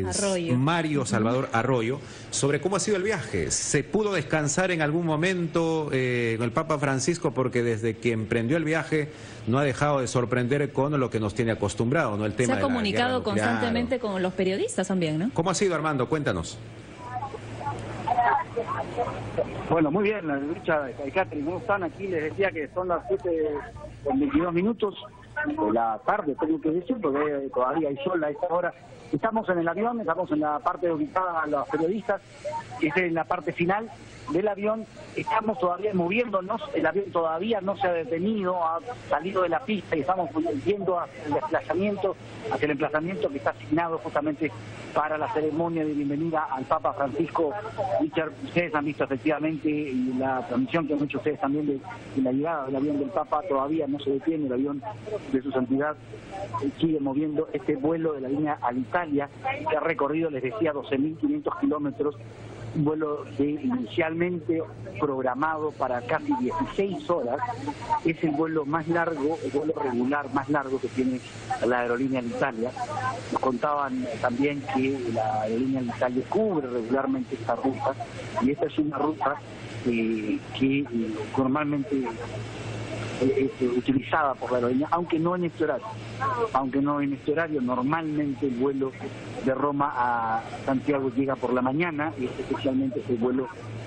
Arroyo. Mario Salvador Arroyo, sobre cómo ha sido el viaje. ¿Se pudo descansar en algún momento el Papa Francisco? Porque desde que emprendió el viaje no ha dejado de sorprender con lo que nos tiene acostumbrado, ¿no? El tema. Se ha comunicado constantemente con los periodistas también, ¿no? ¿Cómo ha sido, Armando? Cuéntanos. Bueno, muy bien, Richard, Catherine, ¿cómo están? Aquí les decía que son las 7:22 de la tarde, tengo que decir, porque todavía hay sol a esta hora Estamos en el avión, estamos en la parte ubicada a los periodistas, es en la parte final del avión, estamos todavía moviéndonos, el avión todavía no se ha detenido, ha salido de la pista y estamos yendo hacia el emplazamiento que está asignado justamente para la ceremonia de bienvenida al Papa Francisco. Richard, ustedes han visto efectivamente la transmisión que han hecho ustedes también de la llegada del avión del Papa, todavía no se detiene, el avión de su santidad sigue moviendo este vuelo de la línea Alitalia, que ha recorrido, les decía, 12.500 kilómetros, un vuelo inicialmente programado para casi 16 horas, es el vuelo más largo, el vuelo regular más largo que tiene la aerolínea Alitalia. Nos contaban también que la aerolínea Alitalia cubre regularmente esta ruta, y esta es una ruta que normalmente utilizada por la aerolínea, aunque no en este horario. Normalmente el vuelo de Roma a Santiago llega por la mañana, y especialmente el vuelo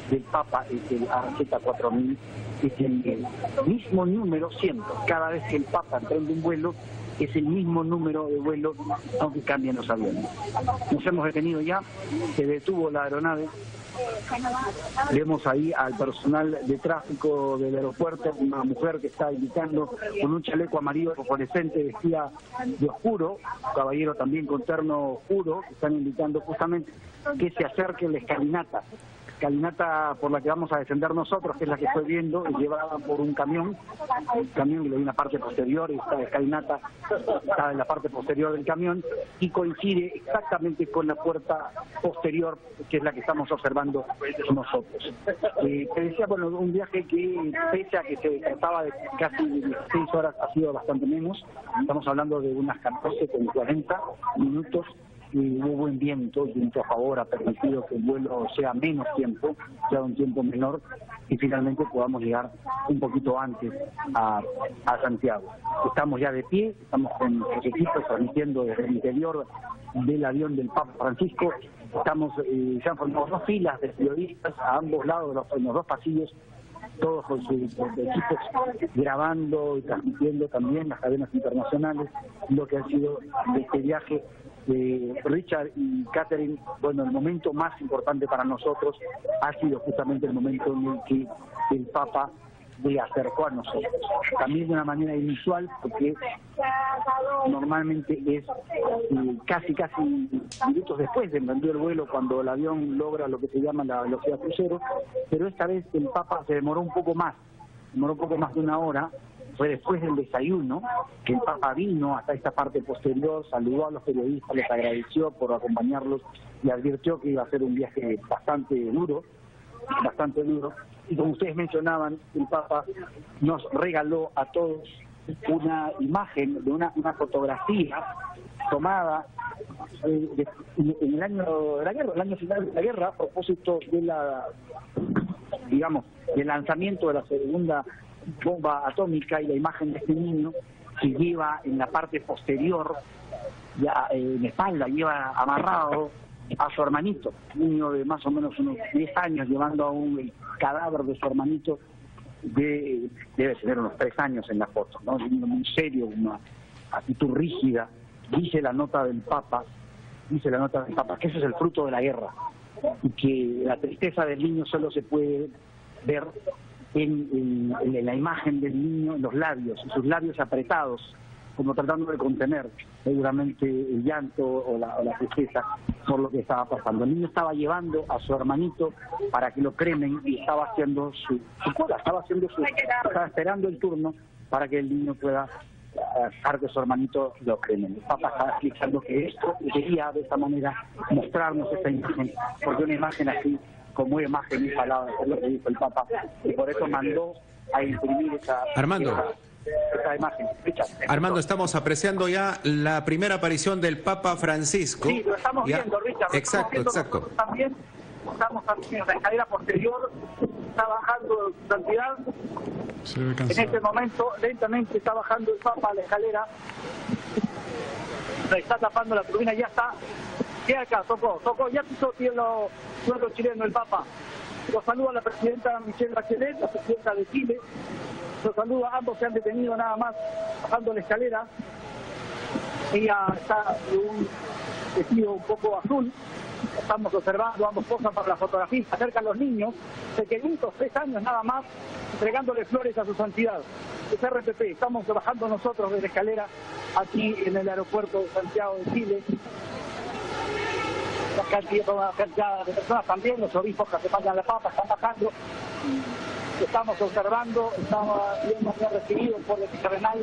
del Papa, es el AZ4000, es el mismo número siempre. Cada vez que el Papa emprende un vuelo, es el mismo número de vuelo, aunque cambian los aviones. Nos hemos detenido ya, se detuvo la aeronave. Vemos ahí al personal de tráfico del aeropuerto, una mujer que está indicando con un chaleco amarillo fosforescente, vestida de oscuro, un caballero también con terno oscuro, que están indicando justamente que se acerque la escalinata por la que vamos a descender nosotros, que es la que estoy viendo, es llevada por un camión que le dio una parte posterior, y esta escalinata está en la parte posterior del camión y coincide exactamente con la puerta posterior, que es la que estamos observando nosotros. Te decía, bueno, un viaje que, pese a que se trataba de casi 16 horas, ha sido bastante menos. Estamos hablando de unas 14 con 40 minutos. Y hubo buen viento a favor, ha permitido que el vuelo sea menos tiempo, sea un tiempo menor, y finalmente podamos llegar un poquito antes a Santiago. Estamos ya de pie, estamos con los equipos transmitiendo desde el interior del avión del Papa Francisco. Se han formado 2 filas de periodistas a ambos lados, en los 2 pasillos, todos con sus equipos grabando y transmitiendo también las cadenas internacionales lo que ha sido este viaje. Richard y Catherine, bueno, el momento más importante para nosotros ha sido justamente el momento en el que el Papa se acercó a nosotros. También de una manera inusual, porque normalmente es casi minutos después de emprender el vuelo, cuando el avión logra lo que se llama la velocidad crucero, pero esta vez el Papa se demoró un poco más de una hora. Fue después del desayuno que el Papa vino hasta esta parte posterior, saludó a los periodistas, les agradeció por acompañarlos y advirtió que iba a ser un viaje bastante duro. Y como ustedes mencionaban, el Papa nos regaló a todos una imagen de una fotografía tomada en el año de la guerra, el año final de la guerra, a propósito de del lanzamiento de la segunda bomba atómica, y la imagen de este niño que lleva en la parte posterior, ya en la espalda, lleva amarrado a su hermanito, un niño de más o menos unos 10 años, llevando a el cadáver de su hermanito, debe tener unos 3 años en la foto, ¿no? Un niño muy serio, una actitud rígida. Dice la nota del Papa que eso es el fruto de la guerra, y que la tristeza del niño solo se puede ver en la imagen del niño, en los labios, sus labios apretados, como tratando de contener seguramente el llanto o la tristeza por lo que estaba pasando. El niño estaba llevando a su hermanito para que lo cremen, y estaba haciendo su cola, estaba esperando el turno para que el niño pueda dejar que su hermanito lo cremen. El Papa estaba explicando que esto quería de esta manera mostrarnos esta imagen, porque una imagen así, como imagen y palabra, es lo que dijo el Papa, y por eso mandó a imprimir esa imagen. Armando, estamos apreciando ya la primera aparición del Papa Francisco. Sí, lo estamos viendo, Richard. Exacto. También estamos en la escalera posterior, está bajando su santidad. En este momento, lentamente está bajando el Papa a la escalera. Se está tapando la turbina, ya está. ¿Qué acá? Tocó, ya pisó suelo chileno el Papa. Los saluda la presidenta Michelle Bachelet, la presidenta de Chile. Los saluda, ambos se han detenido nada más bajando la escalera. Ella está vestido un poco azul. Estamos observando, ambos posan para la fotografía, se acercan los niños, pequeñitos, 3 años nada más, entregándole flores a su santidad. Es RPP, estamos trabajando nosotros desde la escalera aquí en el aeropuerto de Santiago de Chile. Una cantidad de personas también, los obispos que acompañan la Papa están bajando. Estamos observando, estamos viendo que ha recibido por el cardenal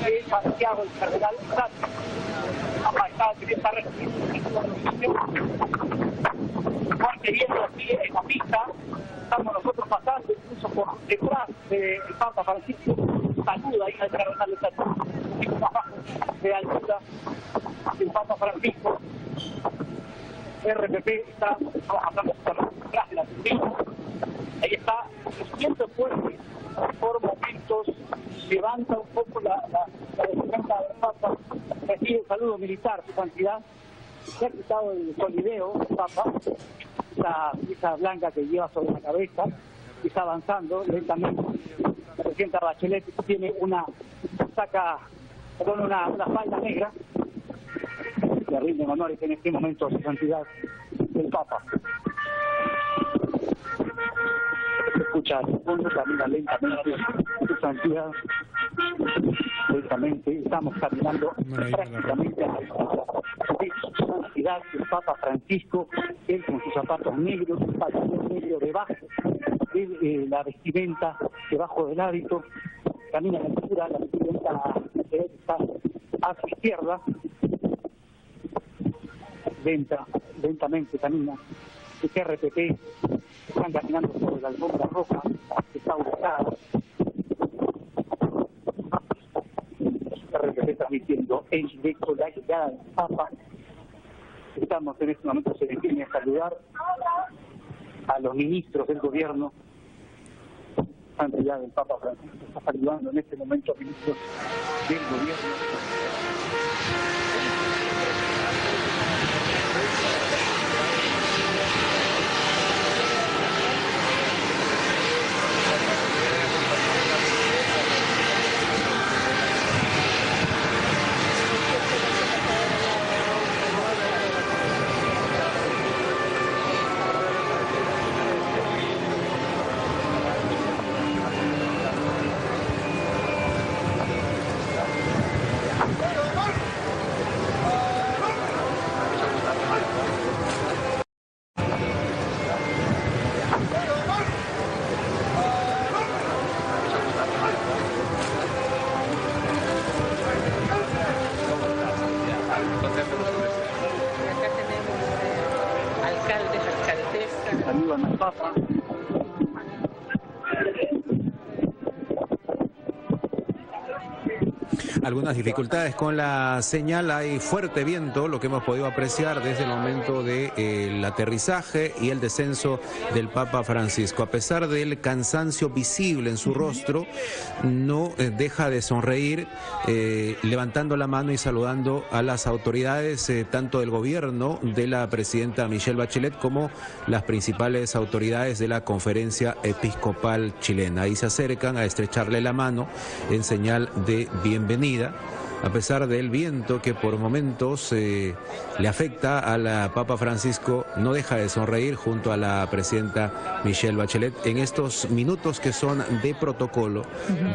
de Santiago, el cardenal está recibiendo viendo aquí en la pista. Estamos nosotros pasando incluso por detrás del Papa Francisco. Saluda ahí al cardenal de Santiago, un poco más bajo de altura del Papa Francisco. RPP está trabajando detrás de la turbina. Ahí está, subiendo fuerte por momentos, levanta un poco la vestimenta del Papa, recibe el saludo militar, su santidad. Se ha quitado el solideo, el Papa, esa blanca que lleva sobre la cabeza, y está avanzando lentamente. La presidenta Bachelet tiene una falda negra, le rinden honores en este momento a su santidad el Papa. Se escucha al fondo, camina lentamente su santidad, lentamente, estamos caminando prácticamente a la de su santidad, el Papa Francisco, él con sus zapatos negros, un pantalón negro debajo de la vestimenta, debajo del hábito, camina a la altura, la vestimenta está a su izquierda, lentamente camina. El RPP están caminando sobre la alfombra roja que está ubicada. El RPP transmitiendo en directo la llegada del Papa. Estamos en este momento, se detiene a saludar a los ministros del gobierno. Santidad del Papa Francisco está saludando en este momento a ministros del gobierno. Saludan al Papa. Algunas dificultades con la señal, hay fuerte viento, lo que hemos podido apreciar desde el momento del aterrizaje y el descenso del Papa Francisco. A pesar del cansancio visible en su rostro, no deja de sonreír, levantando la mano y saludando a las autoridades, tanto del gobierno de la presidenta Michelle Bachelet como las principales autoridades de la Conferencia Episcopal Chilena. Ahí se acercan a estrecharle la mano en señal de bienvenida, a pesar del viento que por momentos le afecta a la Papa Francisco. No deja de sonreír junto a la presidenta Michelle Bachelet en estos minutos que son de protocolo,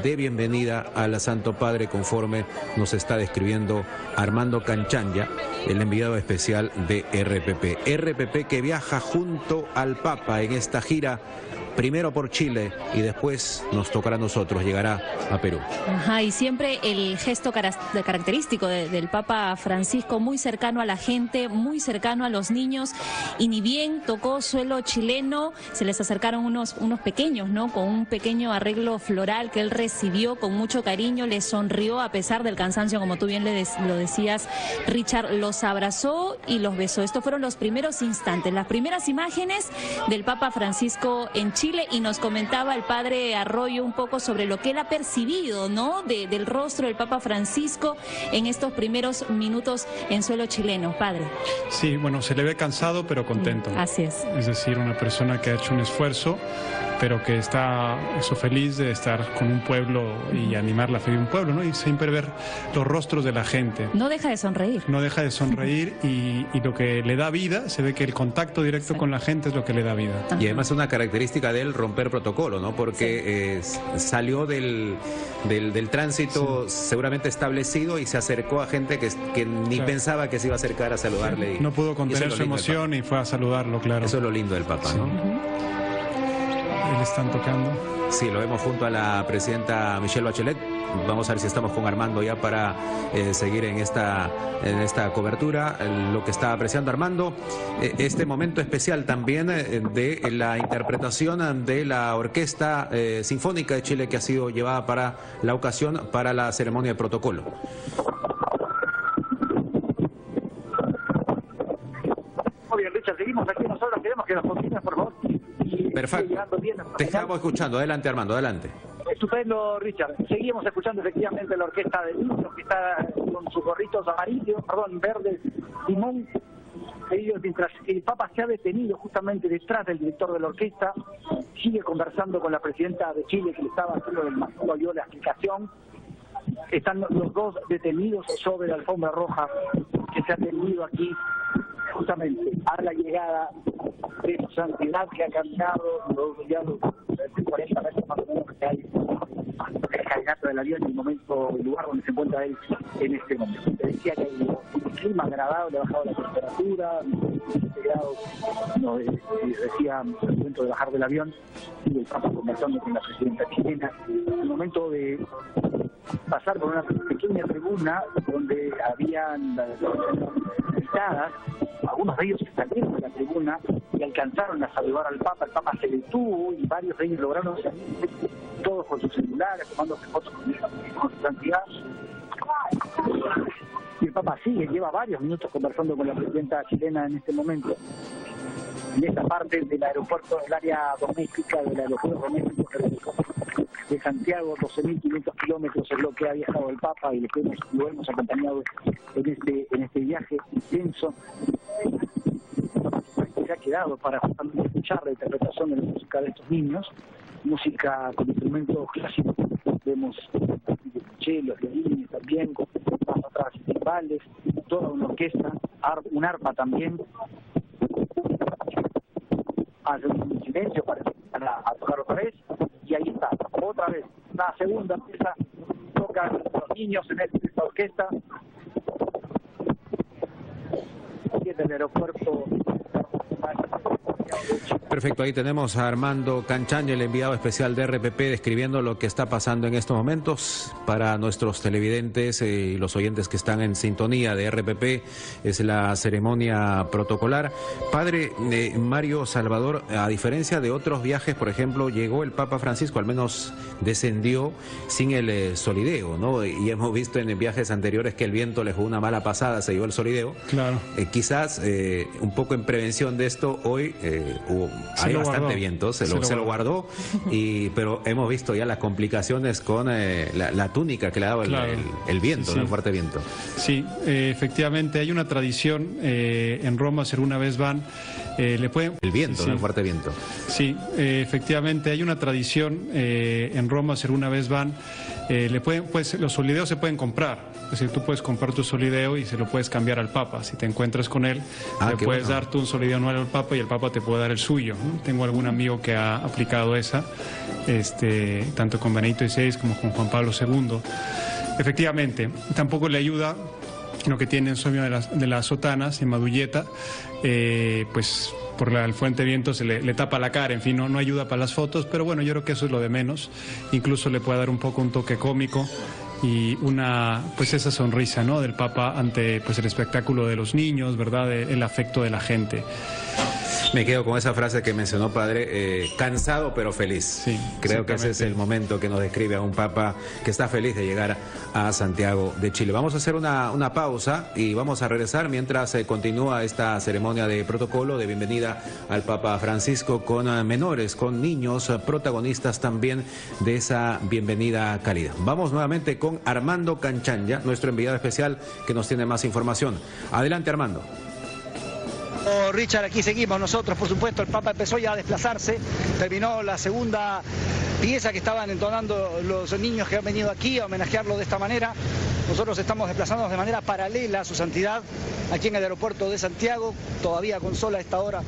de bienvenida al Santo Padre, conforme nos está describiendo Armando Canchanya, el enviado especial de RPP. RPP que viaja junto al Papa en esta gira, primero por Chile y después nos tocará a nosotros, llegará a Perú. Ajá, y siempre el gesto característico del Papa Francisco, muy cercano a la gente, muy cercano a los niños, y ni bien tocó suelo chileno, se les acercaron unos pequeños, ¿no? Con un pequeño arreglo floral que él recibió con mucho cariño, les sonrió a pesar del cansancio, como tú bien lo decías, Richard, los abrazó y los besó. Estos fueron los primeros instantes, las primeras imágenes del Papa Francisco en Chile, y nos comentaba el padre Arroyo un poco sobre lo que él ha percibido, ¿no? Del rostro del Papa Francisco. Francisco en estos primeros minutos en suelo chileno, padre? Sí, bueno, se le ve cansado pero contento. Así es. Es decir, una persona que ha hecho un esfuerzo, pero que está feliz de estar con un pueblo y animar la fe de un pueblo, ¿no? Y siempre ver los rostros de la gente. No deja de sonreír. No deja de sonreír y lo que le da vida, se ve que el contacto directo con la gente es lo que le da vida. Y además una característica de él romper protocolo, ¿no? Porque salió del tránsito seguramente establecido y se acercó a gente que ni pensaba que se iba a acercar a saludarle. No pudo contener su emoción y fue a saludarlo, claro. Eso es lo lindo del Papa, ¿no? Le están tocando. Sí, lo vemos junto a la presidenta Michelle Bachelet. Vamos a ver si estamos con Armando ya para seguir en esta cobertura. Lo que está apreciando Armando, este momento especial también de la interpretación de la Orquesta Sinfónica de Chile que ha sido llevada para la ocasión, para la ceremonia de protocolo. Muy bien, Richard, seguimos aquí nosotros, queremos que nos continúen, por favor. Perfecto. Te estamos escuchando. Adelante, Armando, adelante. Estupendo, Richard. Seguimos escuchando efectivamente la orquesta de niños que está con sus gorritos verdes, limón. Ellos, mientras el Papa se ha detenido justamente detrás del director de la orquesta, sigue conversando con la presidenta de Chile que le estaba haciendo la explicación. Están los dos detenidos sobre la alfombra roja que se ha tenido aquí justamente a la llegada de su santidad, que ha caminado ya los 40 metros más o menos que hay el caminato del avión en el lugar donde se encuentra él en este momento. Te decía que hay un clima agradable, ha bajado la temperatura, 17 grados, decía al momento de bajar del avión, y el Papa conversando con la presidenta chilena. En el momento de pasar por una pequeña tribuna donde habían invitadas, algunos de ellos salieron de la tribuna y alcanzaron a saludar al Papa. El Papa se detuvo y varios de ellos lograron salir, todos con sus celulares, tomándose fotos con su santidad. Y el Papa lleva varios minutos conversando con la presidenta chilena en este momento. En esta parte del aeropuerto, del área doméstica, del aeropuerto doméstico de Santiago, 12.500 kilómetros es lo que ha viajado el Papa y lo hemos acompañado en este viaje intenso. Se ha quedado para justamente escuchar la interpretación de la música de estos niños, música con instrumentos clásicos. Vemos los violines también, con más atrás timbales, toda una orquesta, un arpa también. Hace un silencio para tocar otra vez y ahí está, otra vez, la segunda pieza, tocan los niños en esta orquesta y en el aeropuerto. Perfecto, ahí tenemos a Armando Canchaña, el enviado especial de RPP, describiendo lo que está pasando en estos momentos para nuestros televidentes y los oyentes que están en sintonía de RPP. Es la ceremonia protocolar. Padre Mario Salvador, a diferencia de otros viajes, por ejemplo, llegó el Papa Francisco, al menos descendió sin el solideo, ¿no? Y hemos visto en viajes anteriores que el viento le jugó una mala pasada, se llevó el solideo. Claro. Quizás un poco en prevención de esto, hoy hay bastante viento, se lo guardó, pero hemos visto ya las complicaciones con la túnica que le ha dado el viento, sí. El fuerte viento. Sí, efectivamente hay una tradición, en Roma si alguna vez van, el viento, sí. El fuerte viento. Sí, efectivamente hay una tradición, en Roma si alguna vez van, los solideos se pueden comprar. Es decir, tú puedes comprar tu solideo y se lo puedes cambiar al Papa. Si te encuentras con él, le puedes dar tú un solideo anual al Papa y el Papa te puede dar el suyo, ¿no? Tengo algún amigo que ha aplicado esa, tanto con Benedicto XVI como con Juan Pablo II. Efectivamente, tampoco le ayuda lo que tiene en sueño de las sotanas, en Madulleta, pues por el fuerte viento se le tapa la cara, en fin, no ayuda para las fotos, pero bueno, yo creo que eso es lo de menos. Incluso le puede dar un poco un toque cómico y pues esa sonrisa, ¿no?, del Papa ante pues el espectáculo de los niños, ¿verdad?, el afecto de la gente. Me quedo con esa frase que mencionó, padre, cansado pero feliz. Sí, creo que ese es el momento que nos describe a un papa que está feliz de llegar a Santiago de Chile. Vamos a hacer una pausa y vamos a regresar mientras continúa esta ceremonia de protocolo de bienvenida al Papa Francisco con menores, con niños, protagonistas también de esa bienvenida cálida. Vamos nuevamente con Armando Canchanya, nuestro enviado especial que nos tiene más información. Adelante, Armando. Richard, aquí seguimos nosotros, por supuesto. El Papa empezó ya a desplazarse, terminó la segunda pieza que estaban entonando los niños que han venido aquí a homenajearlo de esta manera. Nosotros estamos desplazándonos de manera paralela a su santidad aquí en el aeropuerto de Santiago, todavía con sol a esta hora,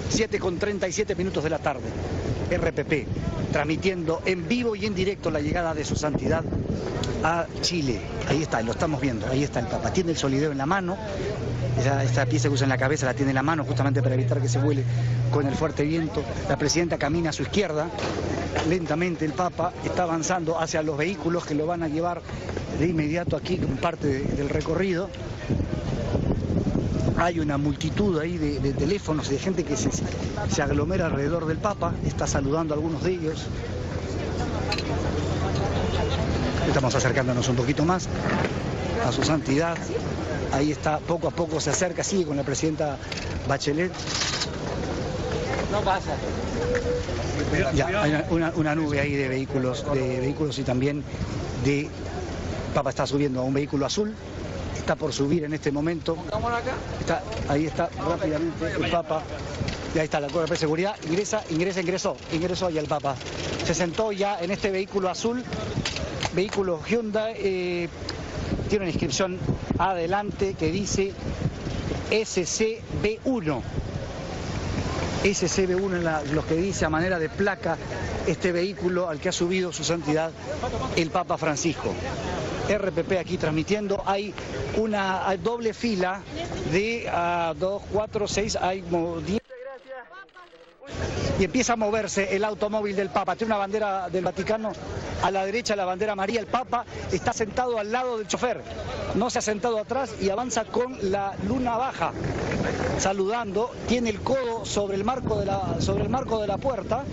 7:37 de la tarde. RPP, transmitiendo en vivo y en directo la llegada de su santidad a Chile. Ahí está, lo estamos viendo, ahí está el Papa. Tiene el solideo en la mano, esta pieza que usa en la cabeza la tiene en la mano justamente para evitar que se vuele con el fuerte viento. La presidenta camina a su izquierda, lentamente el Papa está avanzando hacia los vehículos que lo van a llevar de inmediato aquí como parte del recorrido. Hay una multitud ahí de teléfonos y de gente que se aglomera alrededor del Papa, está saludando a algunos de ellos. Estamos acercándonos un poquito más a su santidad. Ahí está, poco a poco se acerca, sigue con la presidenta Bachelet. No pasa. Ya, hay una nube ahí de vehículos y también de... Papa está subiendo a un vehículo azul. Está por subir en este momento. Ahí está rápidamente el Papa. Y ahí está la cuerda de seguridad. Ingresó ya el Papa. Se sentó ya en este vehículo azul, vehículo Hyundai. Tiene una inscripción adelante que dice SCB1. SCB1 es lo que dice a manera de placa este vehículo al que ha subido su santidad el Papa Francisco. RPP aquí transmitiendo, hay una doble fila de 2, 4, 6, hay 10. Y empieza a moverse el automóvil del Papa. Tiene una bandera del Vaticano a la derecha, la bandera María. El Papa está sentado al lado del chofer, no se ha sentado atrás y avanza con la luna baja, saludando. Tiene el codo sobre el marco de la puerta,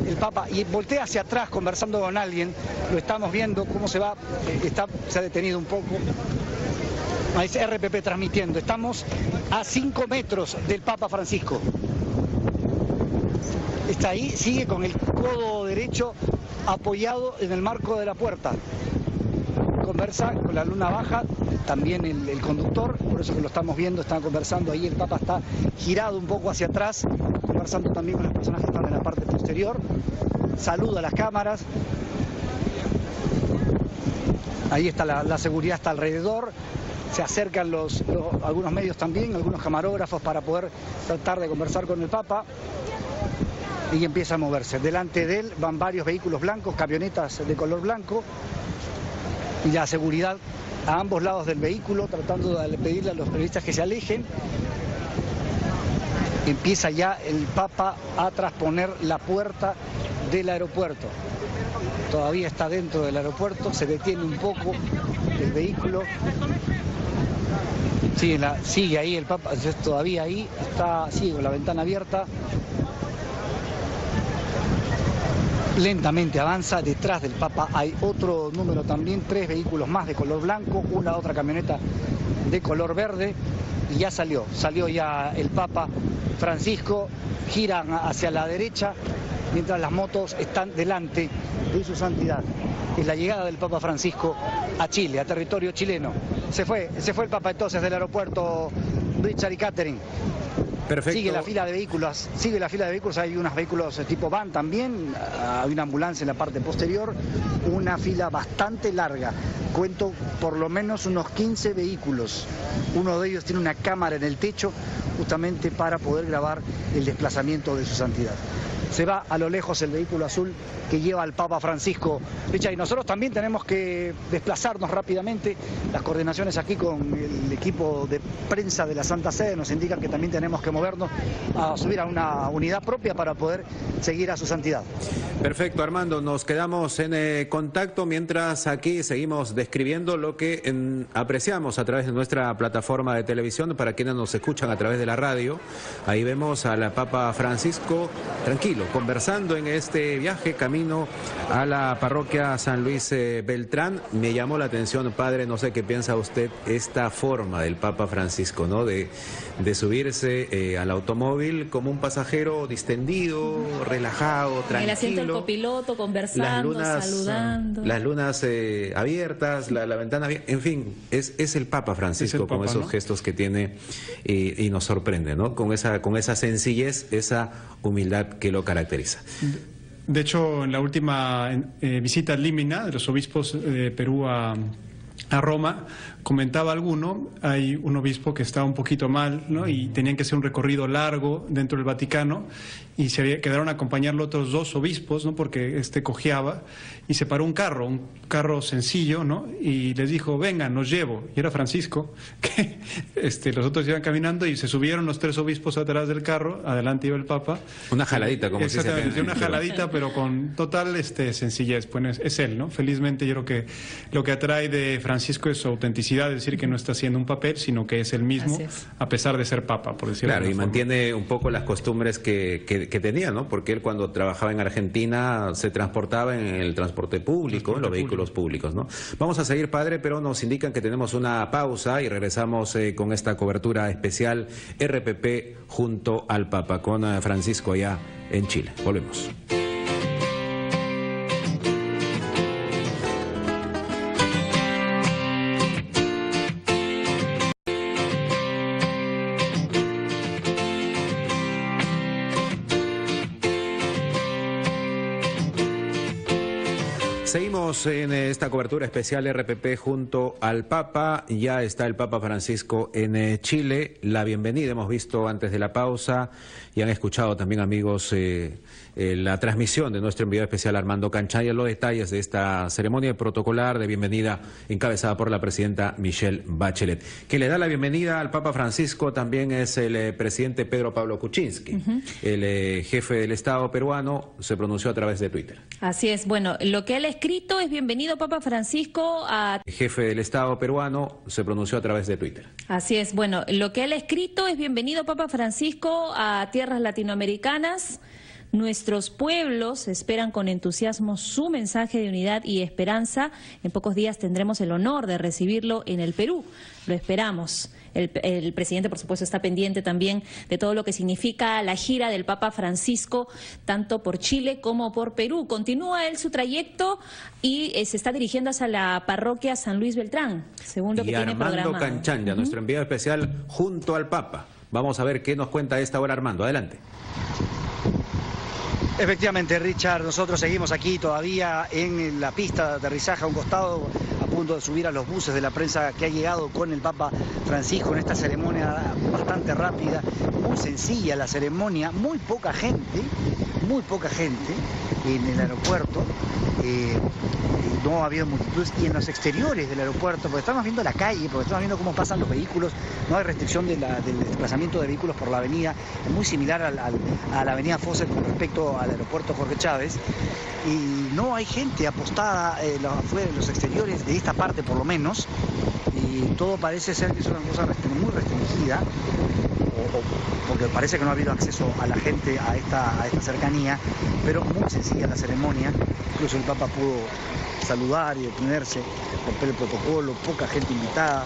el Papa, y voltea hacia atrás conversando con alguien. Lo estamos viendo cómo se va, se ha detenido un poco. Ahí es RPP transmitiendo. Estamos a 5 metros del Papa Francisco. Está ahí, sigue con el codo derecho apoyado en el marco de la puerta. Conversa con la luna baja, también el conductor, por eso que lo estamos viendo, están conversando ahí. El Papa está girado un poco hacia atrás, conversando también con las personas que están en la parte posterior. Saluda a las cámaras. Ahí está la seguridad, está alrededor. Se acercan algunos medios también, algunos camarógrafos para poder tratar de conversar con el Papa. Y empieza a moverse. Delante de él van varios vehículos blancos, camionetas de color blanco, y la seguridad a ambos lados del vehículo, tratando de pedirle a los periodistas que se alejen. Empieza ya el Papa a trasponer la puerta del aeropuerto. Todavía está dentro del aeropuerto, se detiene un poco el vehículo. Sigue ahí el Papa, todavía ahí, sigue con la ventana abierta. Lentamente avanza, detrás del Papa hay otro número también, 3 vehículos más de color blanco, otra camioneta de color verde, y ya salió ya el Papa Francisco, giran hacia la derecha, mientras las motos están delante de su santidad. Es la llegada del Papa Francisco a Chile, a territorio chileno. Se fue el Papa entonces del aeropuerto, Richard y Catherine. Perfecto. Sigue la fila de vehículos, hay unos vehículos tipo van también, hay una ambulancia en la parte posterior, una fila bastante larga. Cuento por lo menos unos 15 vehículos. Uno de ellos tiene una cámara en el techo justamente para poder grabar el desplazamiento de su santidad. se va a lo lejos el vehículo azul que lleva al Papa Francisco. Richard, y nosotros también tenemos que desplazarnos rápidamente. Las coordinaciones aquí con el equipo de prensa de la Santa Sede nos indican que también tenemos que movernos a subir a una unidad propia para poder seguir a su santidad. Perfecto, Armando, nos quedamos en contacto mientras aquí seguimos describiendo lo que apreciamos a través de nuestra plataforma de televisión para quienes nos escuchan a través de la radio. Ahí vemos a la Papa Francisco tranquilo, conversando en este viaje camino a la parroquia San Luis Beltrán. Me llamó la atención, padre, no sé qué piensa usted, esta forma del Papa Francisco, ¿no? De subirse al automóvil como un pasajero distendido, relajado, tranquilo. En el asiento del copiloto, conversando, saludando. Las lunas abiertas, la ventana abierta, en fin, es el Papa Francisco con esos gestos que tiene y nos sorprende, ¿no? Con esa sencillez, esa humildad que lo caracteriza. De hecho, en la última visita al Límina de los obispos de Perú a Roma, comentaba hay un obispo que estaba un poquito mal, ¿no? Y tenían que hacer un recorrido largo dentro del Vaticano y quedaron a acompañarlo otros 2 obispos, ¿no? Porque cojeaba, y se paró un carro sencillo, ¿no? Y les dijo, vengan, los llevo. Y era Francisco, que los otros iban caminando y se subieron los 3 obispos atrás del carro, adelante iba el Papa. Una jaladita, como se dice. Exactamente, una jaladita, pero con total sencillez. Pues es él, ¿no? Felizmente yo creo que lo que atrae de Francisco es su autenticidad, es decir, que no está haciendo un papel, sino que es él mismo, a pesar de ser Papa, por decirlo de alguna forma. Mantiene un poco las costumbres que tenía, ¿no? Porque él cuando trabajaba en Argentina se transportaba en el transporte público, en los vehículos públicos, ¿no? Vamos a seguir, padre, pero nos indican que tenemos una pausa y regresamos con esta cobertura especial RPP junto al Papa, con Francisco allá en Chile. Volvemos. Seguimos en esta cobertura especial RPP junto al Papa. Ya está el Papa Francisco en Chile. La bienvenida hemos visto antes de la pausa y han escuchado también, amigos, la transmisión de nuestro enviado especial Armando Canchaya, los detalles de esta ceremonia protocolar de bienvenida encabezada por la presidenta Michelle Bachelet. Que le da la bienvenida al Papa Francisco también es el presidente Pedro Pablo Kuczynski. El jefe del Estado peruano se pronunció a través de Twitter. Así es, bueno, lo que él ha escrito es bienvenido Papa Francisco a... El jefe del Estado peruano se pronunció a través de Twitter. Así es, bueno, lo que él ha escrito es bienvenido Papa Francisco a tierras latinoamericanas. Nuestros pueblos esperan con entusiasmo su mensaje de unidad y esperanza. En pocos días tendremos el honor de recibirlo en el Perú. Lo esperamos. El presidente, por supuesto, está pendiente también de todo lo que significa la gira del Papa Francisco, tanto por Chile como por Perú. Continúa él su trayecto y se está dirigiendo hacia la parroquia San Luis Beltrán, según lo que tiene programado. Armando Canchanya, nuestro enviado especial junto al Papa. Vamos a ver qué nos cuenta a esta hora Armando. Adelante. Efectivamente, Richard, nosotros seguimos aquí todavía en la pista de aterrizaje a un costado, a punto de subir a los buses de la prensa que ha llegado con el Papa Francisco en esta ceremonia bastante rápida, muy sencilla la ceremonia, muy poca gente en el aeropuerto. No ha habido multitudes, y en los exteriores del aeropuerto, porque estamos viendo la calle, porque estamos viendo cómo pasan los vehículos, no hay restricción del desplazamiento de vehículos por la avenida, es muy similar a la avenida Fosse con respecto al aeropuerto Jorge Chávez, y no hay gente apostada afuera en los exteriores de esta parte por lo menos, y todo parece ser que es una cosa muy restringida, porque parece que no ha habido acceso a la gente a esta cercanía, pero muy sencilla la ceremonia. Incluso el Papa pudo saludar y detenerse, romper el protocolo, poca gente invitada.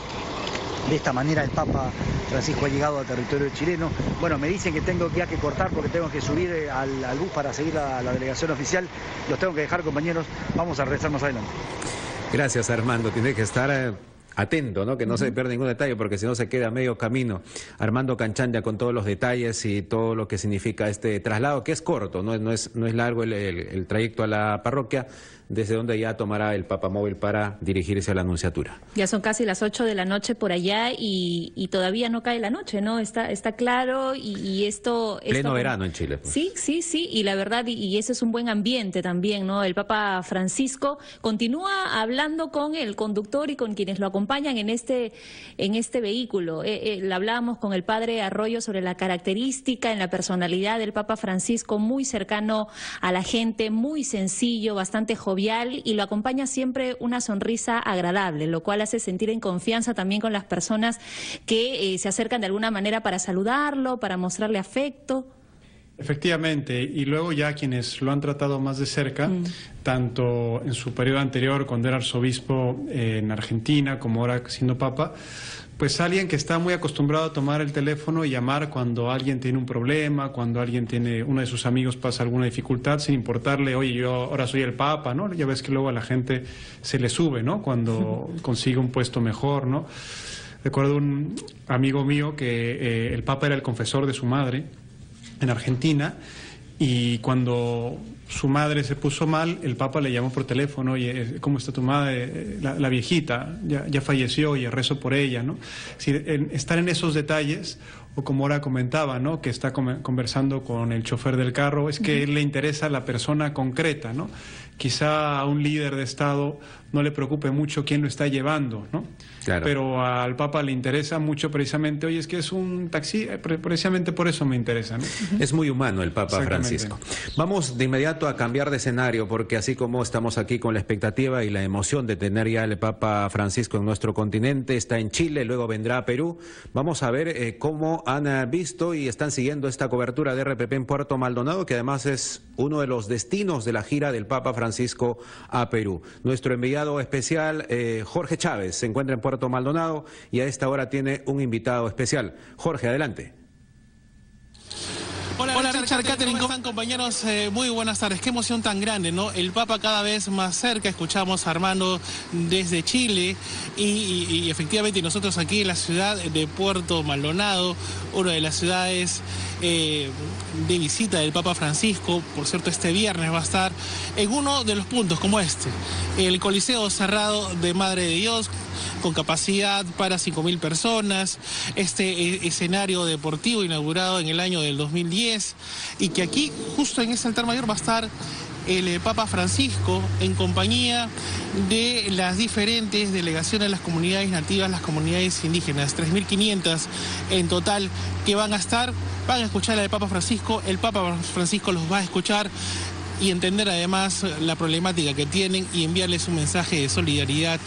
De esta manera el Papa Francisco ha llegado al territorio chileno. Bueno, me dicen que tengo ya que cortar porque tengo que subir al bus para seguir la delegación oficial. Los tengo que dejar, compañeros. Vamos a regresar más adelante. Gracias, Armando. Tiene que estar atento, ¿no? Que no se pierda ningún detalle, porque si no se queda a medio camino. Armando Canchanya con todos los detalles y todo lo que significa este traslado, que es corto, no es largo el trayecto a la parroquia. desde donde ya tomará el papamóvil para dirigirse a la Nunciatura. Ya son casi las 8 de la noche por allá y todavía no cae la noche, ¿no? Está claro y esto... Pleno verano en Chile. Pues. Sí, y la verdad, y ese es un buen ambiente también, ¿no? El Papa Francisco continúa hablando con el conductor y con quienes lo acompañan en este vehículo. Hablábamos con el padre Arroyo sobre la característica en la personalidad del Papa Francisco, muy cercano a la gente, muy sencillo, bastante jovial, y lo acompaña siempre una sonrisa agradable, lo cual hace sentir en confianza también con las personas que se acercan de alguna manera para saludarlo, para mostrarle afecto. Efectivamente, y luego ya quienes lo han tratado más de cerca, tanto en su periodo anterior cuando era arzobispo en Argentina como ahora siendo papa, pues alguien que está muy acostumbrado a tomar el teléfono y llamar cuando alguien tiene un problema, cuando uno de sus amigos pasa alguna dificultad, sin importarle, oye, yo ahora soy el papa, ¿no? Ya ves que luego a la gente se le sube, ¿no? Cuando consigue un puesto mejor, ¿no? Recuerdo un amigo mío que el papa era el confesor de su madre en Argentina, y cuando su madre se puso mal, el Papa le llamó por teléfono: oye, ¿cómo está tu madre? La viejita ya falleció y rezo por ella, ¿no? Es decir, estar en esos detalles, o como ahora comentaba, ¿no? Que está conversando con el chofer del carro, es que él le interesa la persona concreta, ¿no? Quizá a un líder de Estado no le preocupe mucho quién lo está llevando, ¿no? Claro. Pero al Papa le interesa mucho precisamente, oye, es que es un taxi, precisamente por eso me interesa, ¿no? Es muy humano el Papa Francisco. Vamos de inmediato a cambiar de escenario, porque así como estamos aquí con la expectativa y la emoción de tener ya el Papa Francisco en nuestro continente, está en Chile, luego vendrá a Perú. Vamos a ver cómo han visto y están siguiendo esta cobertura de RPP en Puerto Maldonado, que además es uno de los destinos de la gira del Papa Francisco a Perú. Nuestro enviado especial, Jorge Chávez, se encuentra en Puerto Maldonado y a esta hora tiene un invitado especial. Jorge, adelante. Hola Richard, Catherine, ¿cómo están, compañeros? Muy buenas tardes. Qué emoción tan grande, ¿no? El Papa cada vez más cerca. Escuchamos a Armando desde Chile y efectivamente nosotros aquí en la ciudad de Puerto Maldonado, una de las ciudades de visita del Papa Francisco. Por cierto, este viernes va a estar en uno de los puntos como el Coliseo Cerrado de Madre de Dios, con capacidad para 5.000 personas, este escenario deportivo inaugurado en el año del 2010, y que aquí, justo en ese altar mayor, va a estar el Papa Francisco en compañía de las diferentes delegaciones de las comunidades nativas, las comunidades indígenas, 3.500 en total, que van a escuchar al Papa Francisco. El Papa Francisco los va a escuchar y entender además la problemática que tienen y enviarles un mensaje de solidaridad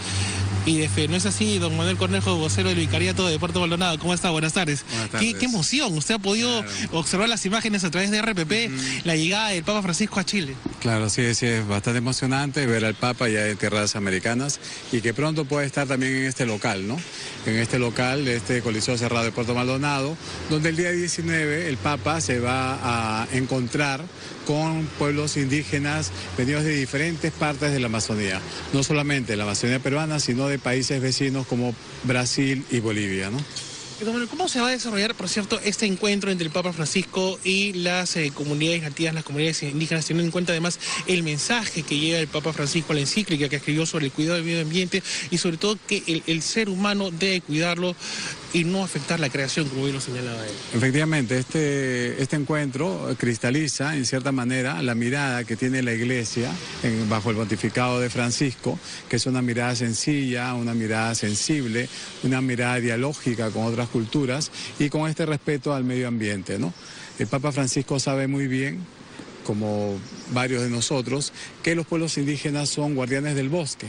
y de fe. ¿No es así, don Manuel Cornejo, vocero del Vicariato de Puerto Maldonado? ¿Cómo está? Buenas tardes. Buenas tardes. Qué emoción. Usted ha podido observar las imágenes a través de RPP, la llegada del Papa Francisco a Chile. Claro, sí, es bastante emocionante ver al Papa ya en tierras americanas y que pronto puede estar también en este local, ¿no? En este local, este Coliseo Cerrado de Puerto Maldonado, donde el día 19 el Papa se va a encontrar con pueblos indígenas venidos de diferentes partes de la Amazonía, no solamente de la Amazonía peruana, sino de países vecinos como Brasil y Bolivia, ¿no? ¿Cómo se va a desarrollar, por cierto, este encuentro entre el Papa Francisco y las comunidades nativas, las comunidades indígenas, teniendo en cuenta además el mensaje que lleva el Papa Francisco, la encíclica que escribió sobre el cuidado del medio ambiente y sobre todo que el ser humano debe cuidarlo y no afectar la creación, como bien lo señalaba él? Efectivamente, este encuentro cristaliza en cierta manera la mirada que tiene la Iglesia bajo el pontificado de Francisco, que es una mirada sencilla, una mirada sensible, una mirada dialógica con otras culturas y con este respeto al medio ambiente, ¿no? El Papa Francisco sabe muy bien, como varios de nosotros, que los pueblos indígenas son guardianes del bosque.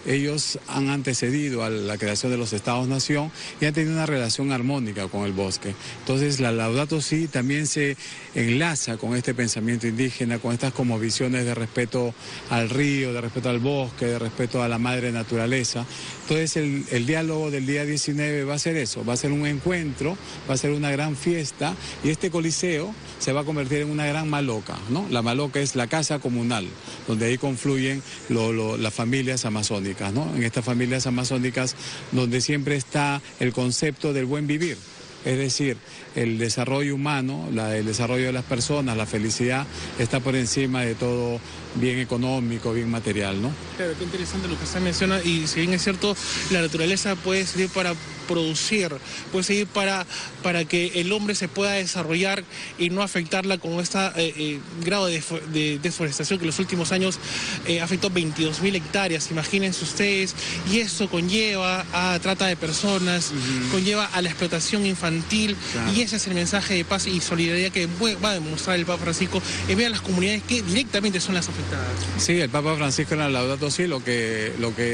Ellos han antecedido a la creación de los Estados-nación y han tenido una relación armónica con el bosque. Entonces la Laudato Si también se enlaza con este pensamiento indígena, con estas como visiones de respeto al río, de respeto al bosque, de respeto a la madre naturaleza. Entonces el diálogo del día 19 va a ser eso, va a ser un encuentro, va a ser una gran fiesta y este coliseo se va a convertir en una gran maloca, ¿no? La maloca es la casa comunal, donde ahí confluyen las familias amazónicas, ¿no? En estas familias amazónicas donde siempre está el concepto del buen vivir. Es decir, el desarrollo humano, el desarrollo de las personas, la felicidad está por encima de todo bien económico, bien material, ¿no? Claro, qué interesante lo que usted menciona, y si bien es cierto, la naturaleza puede servir para producir, puede servir para que el hombre se pueda desarrollar y no afectarla con este grado de deforestación que en los últimos años afectó 22.000 hectáreas, imagínense ustedes, y eso conlleva a trata de personas, conlleva a la explotación infantil, y ese es el mensaje de paz y solidaridad que va a demostrar el Papa Francisco en ver a las comunidades que directamente son las afectadas. Sí, el Papa Francisco en la Laudato Si lo que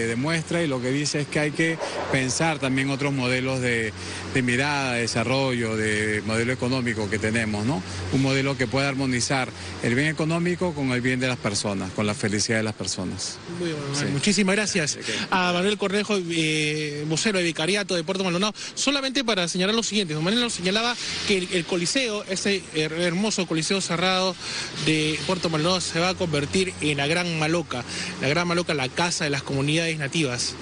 demuestra y lo que dice es que hay que pensar también otros modelos de mirada, de desarrollo, de modelo económico que tenemos, ¿no? Un modelo que pueda armonizar el bien económico con el bien de las personas, con la felicidad de las personas. Muy bueno, sí. Muchísimas gracias a Manuel Cornejo, vocero de Vicariato de Puerto Maldonado. Solamente para señalar lo siguiente, Don Manuel nos señalaba que el Coliseo, este hermoso Coliseo cerrado de Puerto Maldonado, se va a convertir en la Gran Maloca, la casa de las comunidades nativas.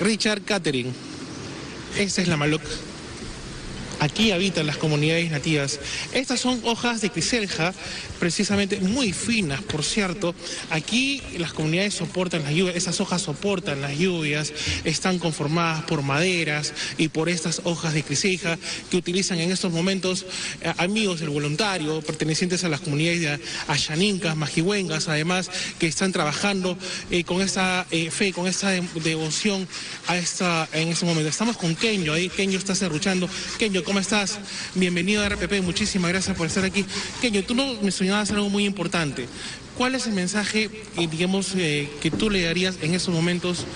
Richard Catering, esta es la Maloca. Aquí habitan las comunidades nativas. Estas son hojas de criselja, precisamente muy finas, por cierto. Aquí las comunidades soportan las lluvias, esas hojas soportan las lluvias, están conformadas por maderas y por estas hojas de criselja que utilizan en estos momentos amigos del voluntario, pertenecientes a las comunidades ayaninkas, majihuengas, además, que están trabajando con esta fe, con esta devoción en este momento. Estamos con Kenyo, ahí Kenyo está serruchando. Kenyo, ¿cómo estás? Bienvenido a RPP, muchísimas gracias por estar aquí. Kenyo, tú me mencionabas algo muy importante. ¿Cuál es el mensaje, digamos, que tú le darías en estos momentos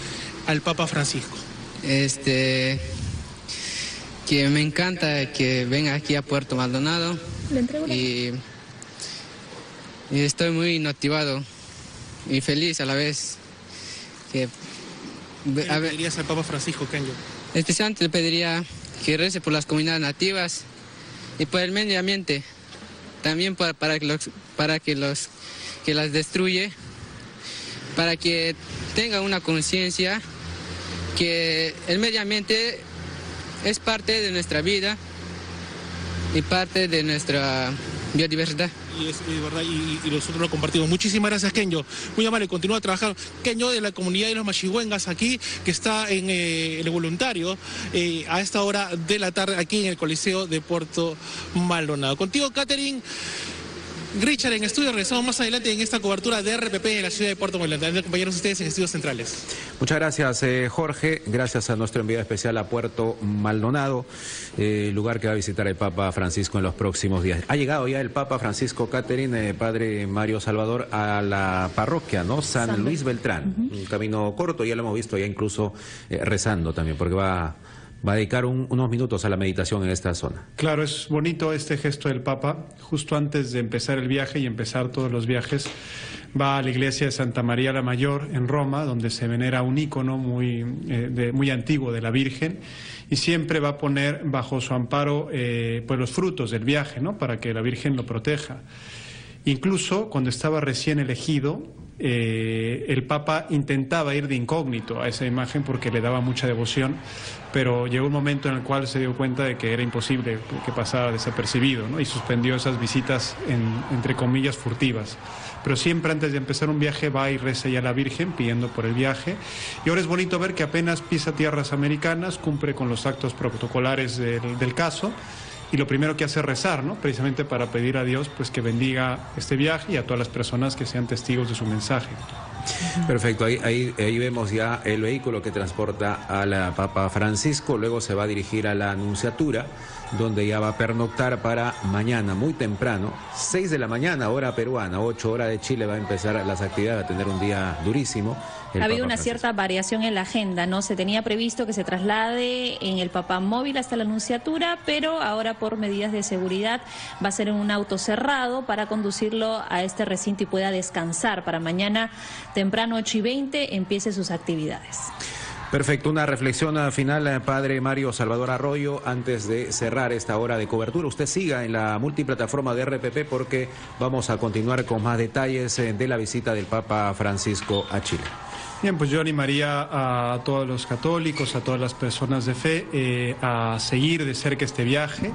al Papa Francisco? Que me encanta que venga aquí a Puerto Maldonado y estoy muy motivado y feliz a la vez. ¿Qué le pedirías al Papa Francisco, Kenyo? Especialmente le pediría que rece por las comunidades nativas y por el medio ambiente, también para que las destruye, para que tenga una conciencia que el medio ambiente es parte de nuestra vida y parte de nuestra biodiversidad. Y es verdad, y nosotros lo compartimos. Muchísimas gracias, Kenyo. Muy amable, continúa trabajando. Kenyo de la comunidad de los machihuengas aquí, que está en el voluntario a esta hora de la tarde aquí en el Coliseo de Puerto Maldonado. Contigo, Catherine. Richard, en estudio, regresamos más adelante en esta cobertura de RPP en la ciudad de Puerto Maldonado. Compañeros, ustedes en estudios centrales. Muchas gracias, Jorge. Gracias a nuestro enviado especial a Puerto Maldonado, lugar que va a visitar el Papa Francisco en los próximos días. Ha llegado ya el Papa Francisco, Catherine, Padre Mario Salvador, a la parroquia, ¿no? San Luis Beltrán. Un camino corto, ya lo hemos visto, ya incluso rezando también, porque va a dedicar unos minutos a la meditación en esta zona. Claro, es bonito este gesto del Papa. Justo antes de empezar el viaje y empezar todos los viajes, va a la iglesia de Santa María la Mayor en Roma, donde se venera un ícono muy antiguo de la Virgen, y siempre va a poner bajo su amparo pues los frutos del viaje, ¿no? Para que la Virgen lo proteja. Incluso cuando estaba recién elegido, el Papa intentaba ir de incógnito a esa imagen porque le daba mucha devoción, pero llegó un momento en el cual se dio cuenta de que era imposible que pasara desapercibido, ¿no? Y suspendió esas visitas entre comillas furtivas. Pero siempre antes de empezar un viaje va y reza ya a la Virgen pidiendo por el viaje. Y ahora es bonito ver que apenas pisa tierras americanas, cumple con los actos protocolares del caso. Y lo primero que hace es rezar, ¿no? Precisamente para pedir a Dios pues que bendiga este viaje y a todas las personas que sean testigos de su mensaje. Perfecto, ahí vemos ya el vehículo que transporta al Papa Francisco. Luego se va a dirigir a la Nunciatura, donde ya va a pernoctar para mañana, muy temprano, 6 de la mañana, hora peruana, 8 horas de Chile, va a empezar las actividades, va a tener un día durísimo. Ha habido una cierta variación en la agenda, ¿no? Se tenía previsto que se traslade en el Papamóvil hasta la Nunciatura, pero ahora por medidas de seguridad va a ser en un auto cerrado para conducirlo a este recinto y pueda descansar para mañana temprano 8:20 empiece sus actividades. Perfecto, una reflexión final, Padre Mario Salvador Arroyo, antes de cerrar esta hora de cobertura. Usted siga en la multiplataforma de RPP porque vamos a continuar con más detalles de la visita del Papa Francisco a Chile. Bien, pues yo animaría a todos los católicos, a todas las personas de fe a seguir de cerca este viaje,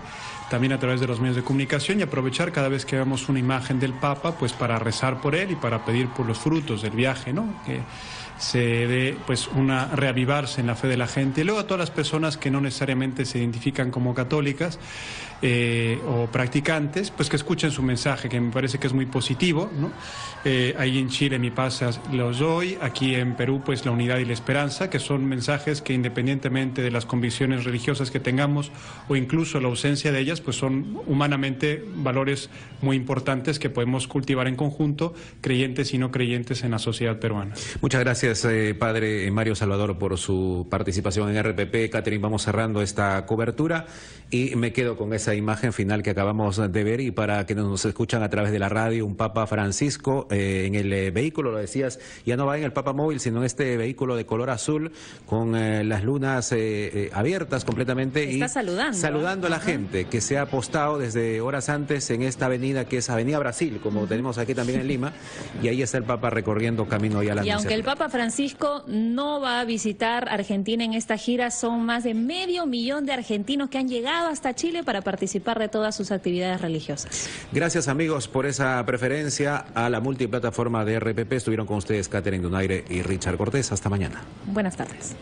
también a través de los medios de comunicación, y aprovechar cada vez que vemos una imagen del Papa, pues para rezar por él y para pedir por los frutos del viaje, ¿no? Que se dé pues reavivarse en la fe de la gente. Y luego a todas las personas que no necesariamente se identifican como católicas o practicantes, pues que escuchen su mensaje, que me parece que es muy positivo, ¿no? Ahí en Chile mi paz los doy, aquí en Perú pues la unidad y la esperanza, que son mensajes que independientemente de las convicciones religiosas que tengamos o incluso la ausencia de ellas, pues son humanamente valores muy importantes que podemos cultivar en conjunto, creyentes y no creyentes en la sociedad peruana. Muchas gracias, padre Mario Salvador, por su participación en RPP. Catherine, vamos cerrando esta cobertura y me quedo con esa imagen final que acabamos de ver, y para quienes nos escuchan a través de la radio, un Papa Francisco en el vehículo, lo decías, ya no va en el Papa móvil, sino en este vehículo de color azul con las lunas abiertas completamente. Está y saludando a la gente que se ha apostado desde horas antes en esta avenida que es Avenida Brasil, como tenemos aquí también en Lima, y ahí está el Papa recorriendo camino ya a la. Y aunque el Papa Francisco no va a visitar Argentina en esta gira, son más de 500 000 de argentinos que han llegado hasta Chile para participar de todas sus actividades religiosas. Gracias, amigos, por esa preferencia a la multiplataforma de RPP. Estuvieron con ustedes Catherine Donaire y Richard Cortés. Hasta mañana. Buenas tardes.